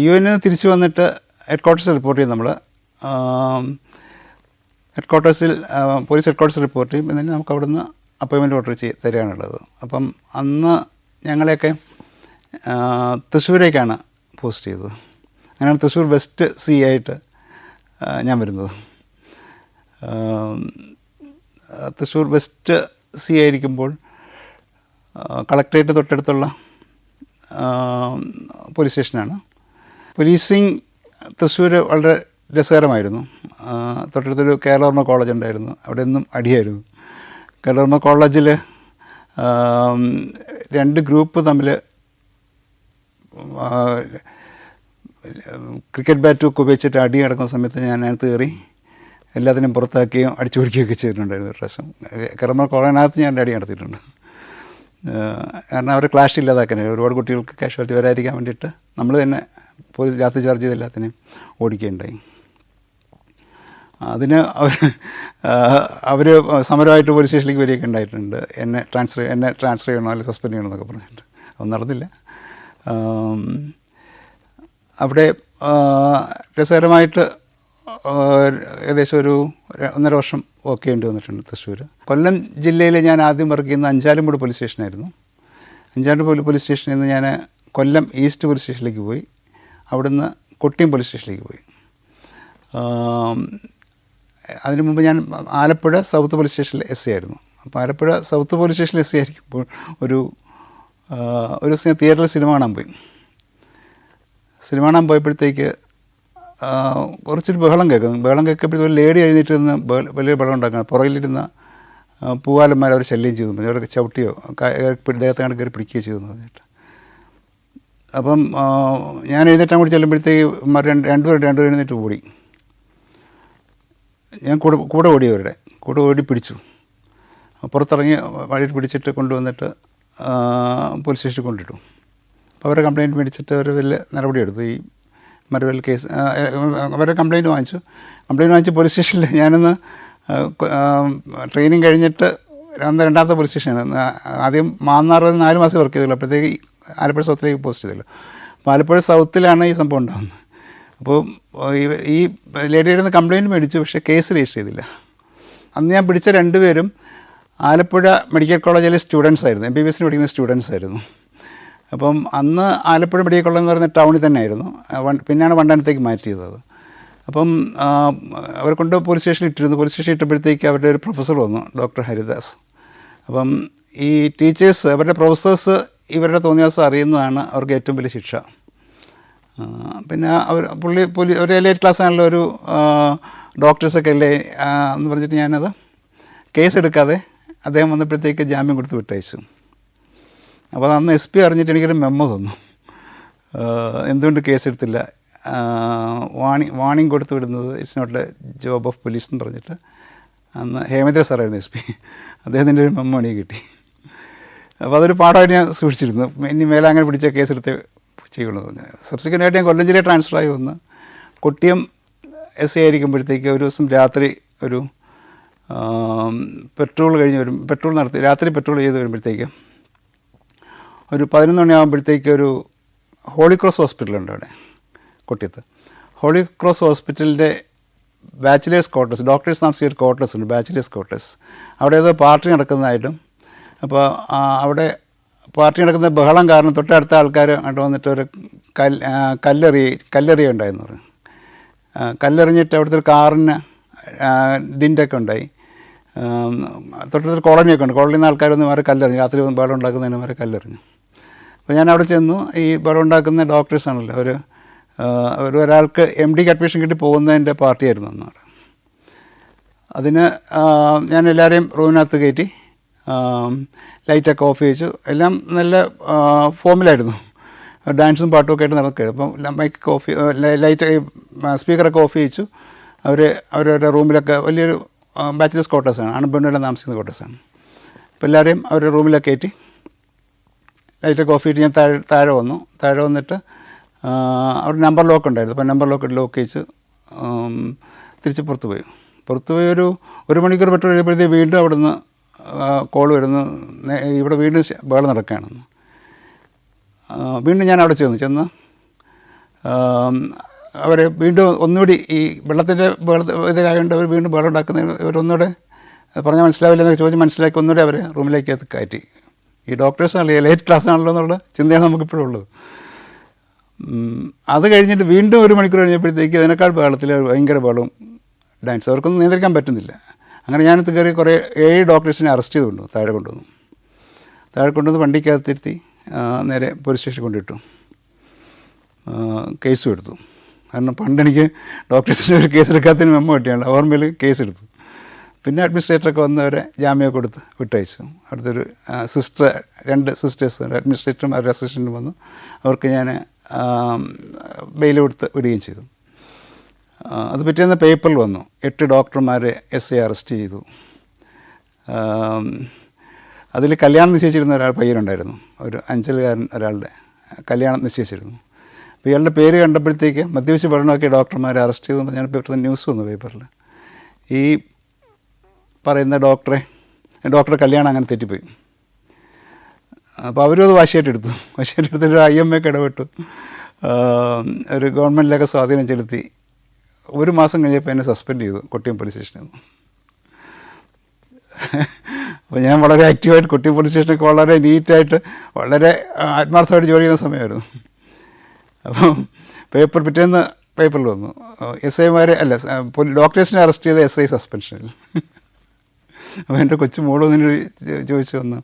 U N തിരിച്ച് വന്നിട്ട് head ക്വാർട്ടേഴ്സിൽ report ചെയ്യും. നമ്മൾ ഹെഡ് ക്വാർട്ടേഴ്സിൽ പോലീസ് ഹെഡ് ക്വാർട്ടേഴ്സിൽ റിപ്പോർട്ട് ചെയ്യും. എന്നിട്ട് നമുക്ക് അവിടുന്ന് അപ്പോയിൻമെൻറ്റ് ഓർഡർ തരികയാണുള്ളത്. അപ്പം അന്ന് ഞങ്ങളെയൊക്കെ തൃശ്ശൂരേക്കാണ് പോസ്റ്റ് ചെയ്തത്. അങ്ങനെയാണ് തൃശ്ശൂർ വെസ്റ്റ് സി ആയിട്ട് ഞാൻ വരുന്നത്. തൃശ്ശൂർ വെസ്റ്റ് സി ആയിരിക്കുമ്പോൾ കളക്ട്രേറ്റ് തൊട്ടടുത്തുള്ള പോലീസ് സ്റ്റേഷനാണ്. പോലീസിങ് തൃശ്ശൂർ വളരെ രസകരമായിരുന്നു. തൊട്ടടുത്തൊരു കേരളവർമ്മ കോളേജ് ഉണ്ടായിരുന്നു. അവിടെ നിന്നും അടിയായിരുന്നു. കേരളവർമ്മ കോളേജിൽ 2 ഗ്രൂപ്പ് തമ്മിൽ ക്രിക്കറ്റ് ബാറ്റൊക്കെ ഉപയോഗിച്ചിട്ട് അടി നടക്കുന്ന സമയത്ത് ഞാൻ അതിനകത്ത് കയറി എല്ലാത്തിനും പുറത്താക്കുകയും അടിച്ചു പിടിക്കുകയൊക്കെ ചെയ്തിട്ടുണ്ടായിരുന്നു. ഒരു പ്രാവശ്യം കേരളവർമ്മ കോളേജിനകത്ത് ഞാൻ അടി നടത്തിയിട്ടുണ്ട്. കാരണം അവർ ക്ലാഷ് ഇല്ലാതാക്കാൻ ഒരുപാട് കുട്ടികൾക്ക് കാഷ്വാലിറ്റി വരാതിരിക്കാൻ വേണ്ടിയിട്ട് നമ്മൾ തന്നെ പോലീസ് രാത്രി ചാർജ് ചെയ്ത് എല്ലാത്തിനെയും ഓടിക്കുകയുണ്ടായി. അതിന് അവർ സമരമായിട്ട് പോലീസ് സ്റ്റേഷനിലേക്ക് വരികയൊക്കെ ഉണ്ടായിട്ടുണ്ട്. എന്നെ ട്രാൻസ്ഫർ ചെയ്യണോ അല്ലെങ്കിൽ സസ്പെൻഡ് ചെയ്യണോ എന്നൊക്കെ പറഞ്ഞിട്ട്. അതൊന്നും നടന്നില്ല. അവിടെ രസകരമായിട്ട് ഏകദേശം ഒരു 1.5 വർഷം വർക്ക് ചെയ്യേണ്ടി വന്നിട്ടുണ്ട് തൃശ്ശൂർ. കൊല്ലം ജില്ലയിൽ ഞാൻ ആദ്യം വർക്ക് ചെയ്യുന്ന അഞ്ചാലുംമൂട് പോലീസ് സ്റ്റേഷനായിരുന്നു. അഞ്ചാലുംമൂട് പോലീസ് സ്റ്റേഷനിൽ നിന്ന് ഞാൻ കൊല്ലം ഈസ്റ്റ് പോലീസ് സ്റ്റേഷനിലേക്ക് പോയി. അവിടുന്ന് കൊട്ടിയം പോലീസ് സ്റ്റേഷനിലേക്ക് പോയി. അതിനു മുമ്പ് ഞാൻ ആലപ്പുഴ സൗത്ത് പോലീസ് സ്റ്റേഷനിൽ എസ് ഐ ആയിരുന്നു. അപ്പോൾ ആലപ്പുഴ സൗത്ത് പോലീസ് സ്റ്റേഷനിൽ എസ് ഐ ആയിരിക്കുമ്പോൾ ഒരു തിയേറ്ററിൽ സിനിമ കാണാൻ പോയി. സിനിമ കാണാൻ പോയപ്പോഴത്തേക്ക് കുറച്ചൊരു ബഹളം കേൾക്കുമ്പോഴത്തേക്ക് ഒരു ലേഡി എഴുന്നേറ്റ് നിന്ന് വലിയ ബഹളം ഉണ്ടാക്കണം. പുറകിലിരുന്ന പൂവാലന്മാർ അവർ ശല്യം ചെയ്തു. അവരൊക്കെ ചവിട്ടിയോ ദേഹത്തെ കണ്ട് കയറി പിടിക്കുകയോ ചെയ്തു എന്ന് പറഞ്ഞിട്ട്. അപ്പം ഞാൻ എഴുന്നേറ്റാൻ കൂടി ചെല്ലുമ്പോഴത്തേക്ക് രണ്ടുപേരും എഴുന്നേറ്റ് ഓടി. ഞാൻ കൂടെ ഓടി പിടിച്ചു. പുറത്തിറങ്ങി വഴിയിൽ പിടിച്ചിട്ട് കൊണ്ടുവന്നിട്ട് പോലീസ് സ്റ്റേഷനിൽ കൊണ്ടിട്ടു. അപ്പോൾ അവരെ കംപ്ലയിൻറ്റ് മേടിച്ചിട്ട് അവർ വലിയ നടപടിയെടുത്തു. ഈ മരവൽ കേസ് അവരെ കംപ്ലയിൻറ്റ് വാങ്ങിച്ചു പോലീസ് സ്റ്റേഷനിൽ. ഞാനൊന്ന് ട്രെയിനിങ് കഴിഞ്ഞിട്ട് രണ്ടാമത്തെ പോലീസ് സ്റ്റേഷനാണ്. ആദ്യം മാന്നാറിൽ 4 മാസം വർക്ക് ചെയ്തുള്ളൂ. അപ്പോഴത്തേക്ക് ആലപ്പുഴ സൗത്തിലേക്ക് പോസ്റ്റ് ചെയ്തല്ലോ. അപ്പോൾ ആലപ്പുഴ സൗത്തിലാണ് ഈ സംഭവം ഉണ്ടാകുന്നത്. അപ്പോൾ ഈ ലേഡിയുടെ നിന്ന് കംപ്ലയിൻറ്റ് മേടിച്ചു. പക്ഷേ കേസ് രജിസ്റ്റർ ചെയ്തില്ല. അന്ന് ഞാൻ പിടിച്ച 2 പേരും ആലപ്പുഴ മെഡിക്കൽ കോളേജിലെ സ്റ്റുഡൻസ് ആയിരുന്നു. MBBS പഠിക്കുന്ന സ്റ്റുഡൻസ് ആയിരുന്നു. അപ്പം അന്ന് ആലപ്പുഴ മെഡിക്കൽ കോളേജ് എന്ന് പറയുന്ന ടൗണിൽ തന്നെ ആയിരുന്നു. പിന്നെയാണ് വണ്ടാനത്തേക്ക് മാറ്റിയത്. അപ്പം അവരെ കൊണ്ട് പോലീസ് സ്റ്റേഷനിൽ ഇട്ടിരുന്നു. പോലീസ് സ്റ്റേഷനിൽ ഇട്ടപ്പോഴത്തേക്ക് അവരുടെ ഒരു പ്രൊഫസർ വന്നു, ഡോക്ടർ ഹരിദാസ്. അപ്പം ഈ ടീച്ചേഴ്സ് അവരുടെ പ്രൊഫസേഴ്സ് ഇവരുടെ തോന്നിയാസം അറിയുന്നതാണ് അവർക്ക് ഏറ്റവും വലിയ ശിക്ഷ. പിന്നെ ഒരു എലൈറ്റ് ക്ലാസ് ആണല്ലോ, ഒരു ഡോക്ടേഴ്സൊക്കെ അല്ലേ എന്ന് പറഞ്ഞിട്ട് ഞാനത് കേസ് എടുക്കാതെ അദ്ദേഹം വന്നപ്പോഴത്തേക്ക് ജാമ്യം കൊടുത്ത് വിട്ടയച്ചു. അപ്പോൾ അന്ന് SP അറിഞ്ഞിട്ട് എനിക്കൊരു മെമ്മോ തന്നു. എന്തുകൊണ്ട് കേസെടുത്തില്ല, വാണിംഗ് കൊടുത്ത് വിടുന്നത് it's not a job of police എന്ന് പറഞ്ഞിട്ട്. അന്ന് ഹേമേന്ദ്ര സാറായിരുന്നു SP. അദ്ദേഹത്തിൻ്റെ ഒരു മെമ്മോ എനിക്ക് കിട്ടി. അപ്പോൾ അതൊരു പാഠമായിട്ട് ഞാൻ സൂക്ഷിച്ചിരുന്നു. ഇനി മേലെ അങ്ങനെ പിടിച്ച കേസെടുത്ത് ചെയ്യുള്ളൂ എന്ന് പറഞ്ഞു. സബ്സിക്വൻ്റായിട്ട് ഞാൻ കൊല്ലം ജില്ലയിൽ ട്രാൻസ്ഫറായി വന്ന് കൊട്ടിയം SI ആയിരിക്കുമ്പോഴത്തേക്ക് ഒരു ദിവസം രാത്രി ഒരു പെട്രോൾ രാത്രി പെട്രോൾ ചെയ്ത് വരുമ്പോഴത്തേക്ക് ഒരു 11 മണിയാകുമ്പോഴത്തേക്ക് ഒരു ഹോളി ക്രോസ് ഹോസ്പിറ്റലുണ്ട് അവിടെ കൊട്ടിയത്ത്. ഹോളി ക്രോസ് ഹോസ്പിറ്റലിൻ്റെ ബാച്ചിലേഴ്സ് ക്വാർട്ടേഴ്സ്, ഡോക്ടേഴ്സ് താമസിക്കുന്ന ഒരു ക്വാർട്ടേഴ്സ് ഉണ്ട്, ബാച്ചിലേഴ്സ് ക്വാർട്ടേഴ്സ്. അവിടെ ഏതോ പാർട്ടി നടക്കുന്നതായിട്ടും. അപ്പോൾ അവിടെ പാർട്ടി നടക്കുന്ന ബഹളം കാരണം തൊട്ടടുത്ത ആൾക്കാർ അങ്ങോട്ട് വന്നിട്ട് ഒരു കല്ലെറിയുണ്ടായിരുന്നു പറഞ്ഞു. കല്ലെറിഞ്ഞിട്ട് അവിടുത്തെ ഒരു കാറിന് ഡിൻ്റൊക്കെ ഉണ്ടായി. തൊട്ടടുത്തൊരു കോളനിയൊക്കെ ഉണ്ട്. കോളനിയിൽ നിന്ന് ആൾക്കാരൊന്നും മാറി കല്ലെറിഞ്ഞു. രാത്രി ബഹളം ഉണ്ടാക്കുന്നതിന് മാറി കല്ലെറിഞ്ഞു. അപ്പോൾ ഞാൻ അവിടെ ചെന്നു. ഈ ബഹളം ഉണ്ടാക്കുന്ന ഡോക്ടേഴ്സാണല്ലോ, ഒരാൾക്ക് MDക്ക് അഡ്മിഷൻ കിട്ടി പോകുന്നതിൻ്റെ പാർട്ടിയായിരുന്നു അന്നാണ്. അതിന് ഞാൻ എല്ലാവരെയും റൂമിനകത്ത് കയറ്റി ലൈറ്റൊക്കെ ഓഫ് ചെയ്യിച്ചു. എല്ലാം നല്ല ഫോമിലായിരുന്നു. ഡാൻസും പാട്ടും ഒക്കെ ആയിട്ട് നടക്കുകയായിരുന്നു. അപ്പം മൈക്കൊക്കെ ഓഫ് ലൈറ്റ് സ്പീക്കറൊക്കെ ഓഫ് ചെയ്യിച്ചു. അവരവരുടെ റൂമിലൊക്കെ വലിയൊരു ബാച്ചിലേഴ്സ് ക്വാർട്ടേഴ്സാണ്, പെണ്ണുകളെല്ലാം താമസിക്കുന്ന ക്വാർട്ടേഴ്സാണ്. അപ്പോൾ എല്ലാവരെയും അവരുടെ റൂമിലൊക്കെ കയറ്റി ലൈറ്റൊക്കെ ഓഫ് ചെയ്തിട്ട് ഞാൻ താഴെ വന്നിട്ട് അവർ നമ്പർ ലോക്ക് ഉണ്ടായിരുന്നു. അപ്പോൾ നമ്പർ ലോക്ക് ചെയ്യിച്ച് തിരിച്ച് പുറത്ത് പോയി ഒരു മണിക്കൂർ പെട്രോൾ കഴിയുമ്പോഴത്തേക്ക് വീണ്ടും അവിടെ നിന്ന് കോൾ വരുന്നു, ഇവിടെ വീണ്ടും ബഹളം നടക്കുകയാണെന്ന്. വീണ്ടും ഞാൻ അവിടെ ചെന്ന് അവർ വീണ്ടും ഒന്നുകൂടി ഈ വെള്ളത്തിൻ്റെ ഇതിലായതുകൊണ്ട് അവർ വീണ്ടും വെള്ളം ഉണ്ടാക്കുന്നതിന് ഇവരൊന്നുകൂടെ പറഞ്ഞാൽ മനസ്സിലാവില്ലെന്നൊക്കെ ചോദിച്ച് മനസ്സിലാക്കി ഒന്നുകൂടെ അവർ റൂമിലേക്ക് കയറ്റി. ഈ ഡോക്ടേഴ്സാണല്ലോ ലേറ്റ് ക്ലാസ് ആണല്ലോ എന്നുള്ള ചിന്തയാണ് നമുക്കിപ്പോഴും ഉള്ളത്. അത് കഴിഞ്ഞിട്ട് വീണ്ടും 1 മണിക്കൂർ കഴിഞ്ഞപ്പോഴത്തേക്ക് അതിനേക്കാൾ ബഹളത്തിൽ ഭയങ്കര ബഹളവും ഡാൻസ് അവർക്കൊന്നും നിയന്ത്രിക്കാൻ പറ്റുന്നില്ല. അങ്ങനെ ഞാനത് കയറി കുറേ 7 ഡോക്ടേഴ്സിനെ അറസ്റ്റ് ചെയ്ത് കൊണ്ടുവന്നു. താഴെ കൊണ്ടുവന്ന് വണ്ടിക്കകത്തിരുത്തി നേരെ പോലീസ് സ്റ്റേഷനിൽ കൊണ്ടിട്ടു. കേസും എടുത്തു. കാരണം പണ്ടെനിക്ക് ഡോക്ടേഴ്സിൻ്റെ ഒരു കേസെടുക്കാത്തതിന് മെമ്മോ കിട്ടിയാണ്, ഓർമ്മയിൽ കേസെടുത്തു. പിന്നെ അഡ്മിനിസ്ട്രേറ്ററൊക്കെ വന്നവരെ ജാമ്യമൊക്കെ കൊടുത്ത് വിട്ടയച്ചു. അടുത്തൊരു 2 സിസ്റ്റേഴ്സ് അഡ്മിനിസ്ട്രേറ്ററും അവരുടെ അസിസ്റ്റൻറ്റും വന്നു. അവർക്ക് ഞാൻ ബെയിൽ കൊടുത്ത് വിടുകയും ചെയ്തു. അത് പിറ്റേന്ന് പേപ്പറിൽ വന്നു, 8 ഡോക്ടർമാരെ SI അറസ്റ്റ് ചെയ്തു. അതിൽ കല്യാണം നിശ്ചയിച്ചിരുന്ന പയ്യനുണ്ടായിരുന്നു, ഒരു അഞ്ചലുകാരൻ ഒരാളുടെ കല്യാണം നിശ്ചയിച്ചിരുന്നു. അപ്പോൾ ഇയാളുടെ പേര് കണ്ടപ്പോഴത്തേക്ക് മദ്യപിച്ച് പഠനമൊക്കെ ഡോക്ടർമാരെ അറസ്റ്റ് ചെയ്തു. ഞാൻ പേപ്പറിൽ ന്യൂസ് വന്നു പേപ്പറിൽ. ഈ പറയുന്ന ഡോക്ടറെ കല്യാണം അങ്ങനെ തെറ്റിപ്പോയി. അപ്പോൾ അവരും അത് വാശിയായിട്ടെടുത്തിട്ട് IMA ഇടപെട്ടു. ഒരു ഗവൺമെൻറ്റിലൊക്കെ സ്വാധീനം ചെലുത്തി 1 മാസം കഴിഞ്ഞപ്പോൾ എന്നെ സസ്പെൻഡ് ചെയ്തു കൊട്ടിയം പോലീസ് സ്റ്റേഷനിൽ നിന്ന്. അപ്പോൾ ഞാൻ വളരെ ആക്റ്റീവായിട്ട് കൊട്ടിയം പോലീസ് സ്റ്റേഷനൊക്കെ വളരെ നീറ്റായിട്ട് വളരെ ആത്മാർത്ഥമായിട്ട് ജോലി ചെയ്യുന്ന സമയമായിരുന്നു. അപ്പം പിറ്റേന്ന് പേപ്പറിൽ വന്നു, SIമാരെ അല്ല ഡോക്ടേഴ്സിനെ അറസ്റ്റ് ചെയ്ത SI സസ്പെൻഷനിൽ. അപ്പോൾ എൻ്റെ കൊച്ചു മോള് വന്നിട്ട് ചോദിച്ചു വന്നു,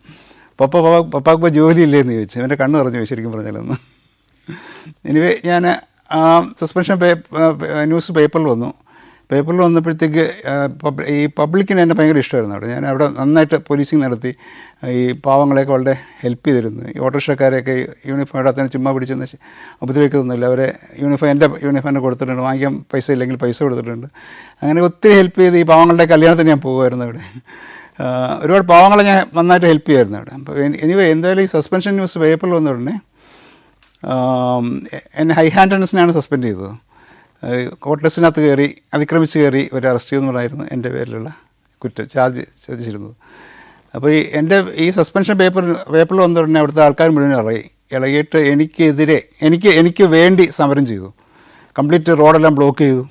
പപ്പാക്ക് ജോലി ഇല്ലേന്ന് ചോദിച്ചു. എൻ്റെ കണ്ണ് പറഞ്ഞു ശരിക്കും പറഞ്ഞാലൊന്ന്. എനിവേ ഞാൻ സസ്പെൻഷൻ ന്യൂസ് പേപ്പറിൽ വന്നപ്പോഴത്തേക്ക് ഈ പബ്ലിക്കിന് എന്നെ ഭയങ്കര ഇഷ്ടമായിരുന്നു. ഞാൻ അവിടെ നന്നായിട്ട് പോലീസിങ് നടത്തി ഈ പാവങ്ങളെയൊക്കെ വളരെ ഹെൽപ്പ് ചെയ്തിരുന്നു. ഈ ഓട്ടോറിക്ഷക്കാരെയൊക്കെ യൂണിഫോം ഇടാത്തതിന് ചുമ്മാ പിടിച്ചെന്ന് ഉപദ്രവിക്കുന്നൊന്നുമില്ല. അവരെ എൻ്റെ യൂണിഫോം കൊടുത്തിട്ടുണ്ട്, വാങ്ങിക്കാൻ പൈസ ഇല്ലെങ്കിൽ പൈസ കൊടുത്തിട്ടുണ്ട്. അങ്ങനെ ഒത്തിരി ഹെൽപ്പ് ചെയ്ത് ഈ പാവങ്ങളുടെ കല്യാണത്തിന് ഞാൻ പോകുമായിരുന്നു അവിടെ. ഒരുപാട് പാവങ്ങളെ ഞാൻ നന്നായിട്ട് ഹെൽപ്പ് ചെയ്യുമായിരുന്നു അവിടെ. അപ്പോൾ എന്തായാലും ഈ സസ്പെൻഷൻ ന്യൂസ് പേപ്പറിൽ വന്ന ഉടനെ എന്നെ ഹൈ ഹാൻഡഡ്നെസ്സിനാണ് സസ്പെൻഡ് ചെയ്തത്. കോർട്ടസിനകത്ത് അതിക്രമിച്ച് കയറി ഒരു അറസ്റ്റ് ചെയ്യുന്നതായിരുന്നു എൻ്റെ പേരിലുള്ള ചാർജ് ചോദിച്ചിരുന്നത്. അപ്പോൾ ഈ സസ്പെൻഷൻ പേപ്പറിൽ വന്ന ഉടനെ അവിടുത്തെ ആൾക്കാർ മുഴുവൻ ഇളകിയിട്ട് എനിക്ക് വേണ്ടി സമരം ചെയ്തു. കംപ്ലീറ്റ് റോഡെല്ലാം ബ്ലോക്ക് ചെയ്തു.